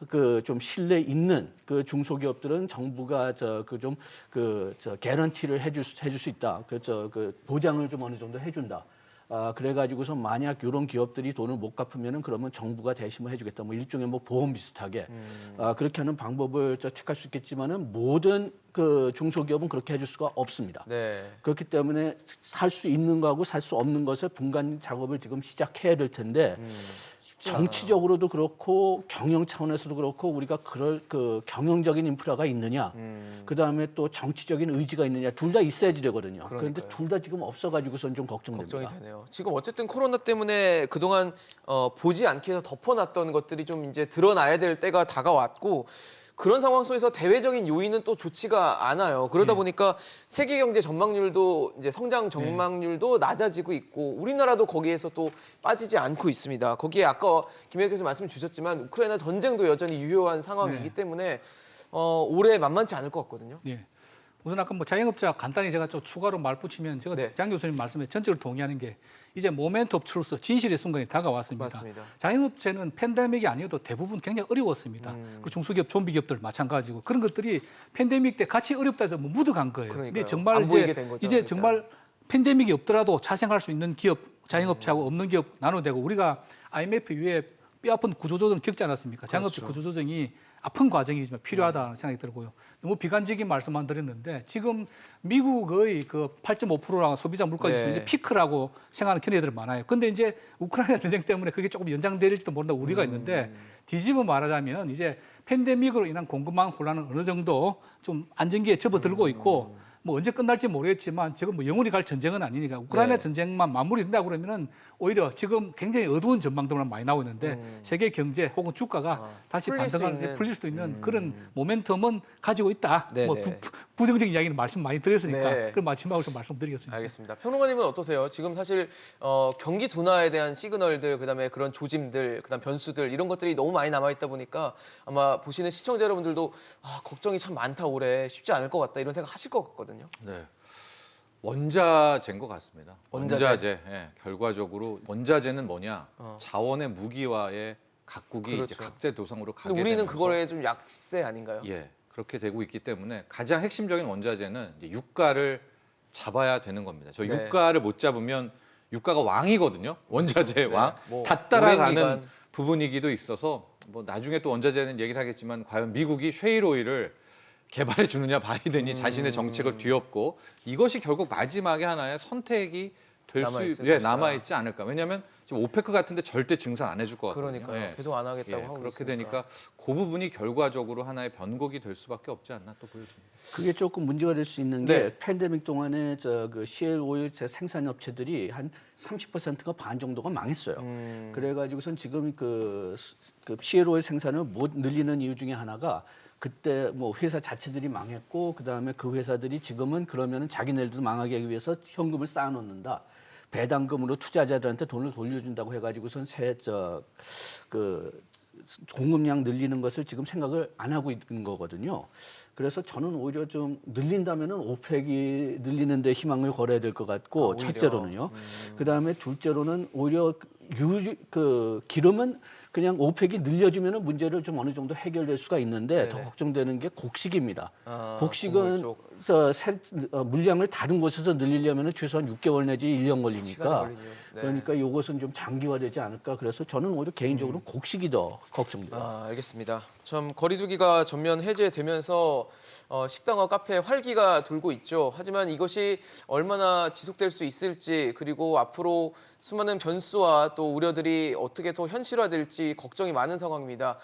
그 좀 신뢰 있는 그 중소기업들은 정부가 저 그 좀 그 저 개런티를 해줄 수 있다. 그 보장을 좀 어느 정도 해준다. 그래가지고서 만약 이런 기업들이 돈을 못 갚으면은 그러면 정부가 대신 뭐 해주겠다. 뭐 일종의 뭐 보험 비슷하게 그렇게 하는 방법을 택할 수 있겠지만은 모든 그 중소기업은 그렇게 해줄 수가 없습니다. 네. 그렇기 때문에 살 수 있는 거하고 살 수 없는 것의 분간 작업을 지금 시작해야 될 텐데 정치적으로도 그렇고 경영 차원에서도 그렇고 우리가 그럴 그 경영적인 인프라가 있느냐, 그 다음에 또 정치적인 의지가 있느냐 둘 다 있어야지 되거든요. 그런데 그러니까요. 둘 다 지금 없어가지고선 좀 걱정됩니다. 걱정이 되네요. 지금 어쨌든 코로나 때문에 그동안 보지 않게 해서 덮어놨던 것들이 좀 이제 드러나야 될 때가 다가왔고 그런 상황 속에서 대외적인 요인은 또 좋지가 않아요. 그러다 보니까 세계 경제 전망률도 이제 성장 전망률도 낮아지고 있고 우리나라도 거기에서 또 빠지지 않고 있습니다. 거기에 아까 김혜경 교수 말씀 주셨지만 우크라이나 전쟁도 여전히 유효한 상황이기 때문에 올해 만만치 않을 것 같거든요. 예. 우선 아까 뭐 자영업자 간단히 제가 좀 추가로 말붙이면 제가 네. 장 교수님 말씀에 전적으로 동의하는 게 이제 모멘트 오브 트루스 진실의 순간이 다가왔습니다. 맞습니다. 자영업체는 팬데믹이 아니어도 대부분 굉장히 어려웠습니다. 그 중소기업, 좀비기업들 마찬가지고 그런 것들이 팬데믹 때 같이 어렵다 해서 뭐 묻어간 거예요. 그러니까요. 근데 정말 안 보이게 된 거죠, 이제 일단. 정말 팬데믹이 없더라도 자생할 수 있는 기업, 자영업체하고 없는 기업 나눠되고 우리가 IMF 이후에 뼈아픈 구조조정 겪지 않았습니까? 자영업체 그렇죠. 구조조정이 아픈 과정이지만 필요하다는 생각이 들고요. 너무 비관적인 말씀만 드렸는데 지금 미국의 그 8.5%라고 소비자 물가 지수 네. 이제 피크라고 생각하는 견해들이 많아요. 근데 이제 우크라이나 전쟁 때문에 그게 조금 연장될지도 모른다 우리가 있는데 뒤집어 말하자면 이제 팬데믹으로 인한 공급망 혼란은 어느 정도 좀 안정기에 접어들고 있고 뭐 언제 끝날지 모르겠지만 지금 뭐 영원히 갈 전쟁은 아니니까 우크라이나 네. 전쟁만 마무리된다 그러면은 오히려 지금 굉장히 어두운 전망들만 많이 나오고 있는데 세계 경제 혹은 주가가 다시 풀릴 수 반등하는 있는. 풀릴 수도 있는 그런 모멘텀은 가지고 있다. 네, 뭐 네. 부정적인 이야기는 말씀 많이 드렸으니까 네. 그럼 마지막으로 좀 말씀드리겠습니다. 알겠습니다. 평론가님은 어떠세요? 지금 사실 경기 둔화에 대한 시그널들, 그다음에 그런 조짐들, 그다음 변수들 이런 것들이 너무 많이 남아 있다 보니까 아마 보시는 시청자 여러분들도 걱정이 참 많다 올해 쉽지 않을 것 같다 이런 생각 하실 것 같거든요. 네. 원자재인 것 같습니다. 원자재. 예, 결과적으로 원자재는 뭐냐? 자원의 무기화에 각국이 그렇죠. 이제 각제도상으로 가게 근데 우리는 되면서 그거에 좀 약세 아닌가요? 예, 그렇게 되고 있기 때문에 가장 핵심적인 원자재는 이제 유가를 잡아야 되는 겁니다. 저 네. 유가를 못 잡으면 유가가 왕이거든요. 원자재의 네. 왕. 뭐 다 오랜 따라가는 기간. 부분이기도 있어서 뭐 나중에 또 원자재는 얘기를 하겠지만 과연 미국이 쉐일 오일을 개발해 주느냐 바이든이 자신의 정책을 뒤엎고 이것이 결국 마지막에 하나의 선택이 남아 있지 않을까. 왜냐하면 지금 오페크 같은데 절대 증산 안 해줄 것 같거든요. 그러니까요. 예. 계속 안 하겠다고 하고 그렇게 있으니까. 되니까 그 부분이 결과적으로 하나의 변곡이 될 수밖에 없지 않나 또 보여집니다. 그게 조금 문제가 될 수 있는 네. 게 팬데믹 동안에 그 CL 오일 생산 업체들이 한 30%가 반 정도가 망했어요. 그래가지고선 지금 그 CL 오일 생산을 못 늘리는 이유 중에 하나가 그때 뭐 회사 자체들이 망했고 그다음에 그 회사들이 지금은 그러면은 자기네들도 망하게 하기 위해서 현금을 쌓아놓는다. 배당금으로 투자자들한테 돈을 돌려준다고 해가지고선 그 공급량 늘리는 것을 지금 생각을 안 하고 있는 거거든요. 그래서 저는 오히려 좀 늘린다면은 오펙이 늘리는데 희망을 걸어야 될 것 같고 오히려. 첫째로는요. 그다음에 둘째로는 오히려 기름은 그냥 오펙이 늘려주면은 문제를 좀 어느 정도 해결될 수가 있는데 더 걱정되는 게 곡식입니다. 곡식은 물량을 다른 곳에서 늘리려면 최소한 6개월 내지 1년 시간이 걸리니까 걸리네요. 네. 그러니까 이것은 좀 장기화되지 않을까. 그래서 저는 오히려 개인적으로 곡식이 더 걱정돼요. 알겠습니다. 참 거리두기가 전면 해제되면서 식당과 카페에 활기가 돌고 있죠. 하지만 이것이 얼마나 지속될 수 있을지 그리고 앞으로 수많은 변수와 또 우려들이 어떻게 더 현실화될지 걱정이 많은 상황입니다.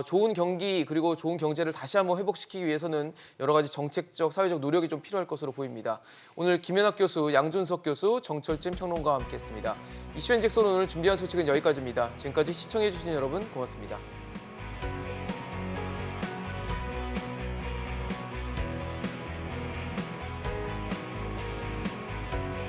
좋은 경기 그리고 좋은 경제를 다시 한번 회복시키기 위해서는 여러 가지 정책적, 사회적 노력이 좀 필요할 것으로 보입니다. 오늘 김연학 교수, 양준석 교수, 정철진 평론가와 함께했습니다. 이슈앤잭son 오늘 준비한 소식은 여기까지입니다. 지금까지 시청해주신 여러분 고맙습니다.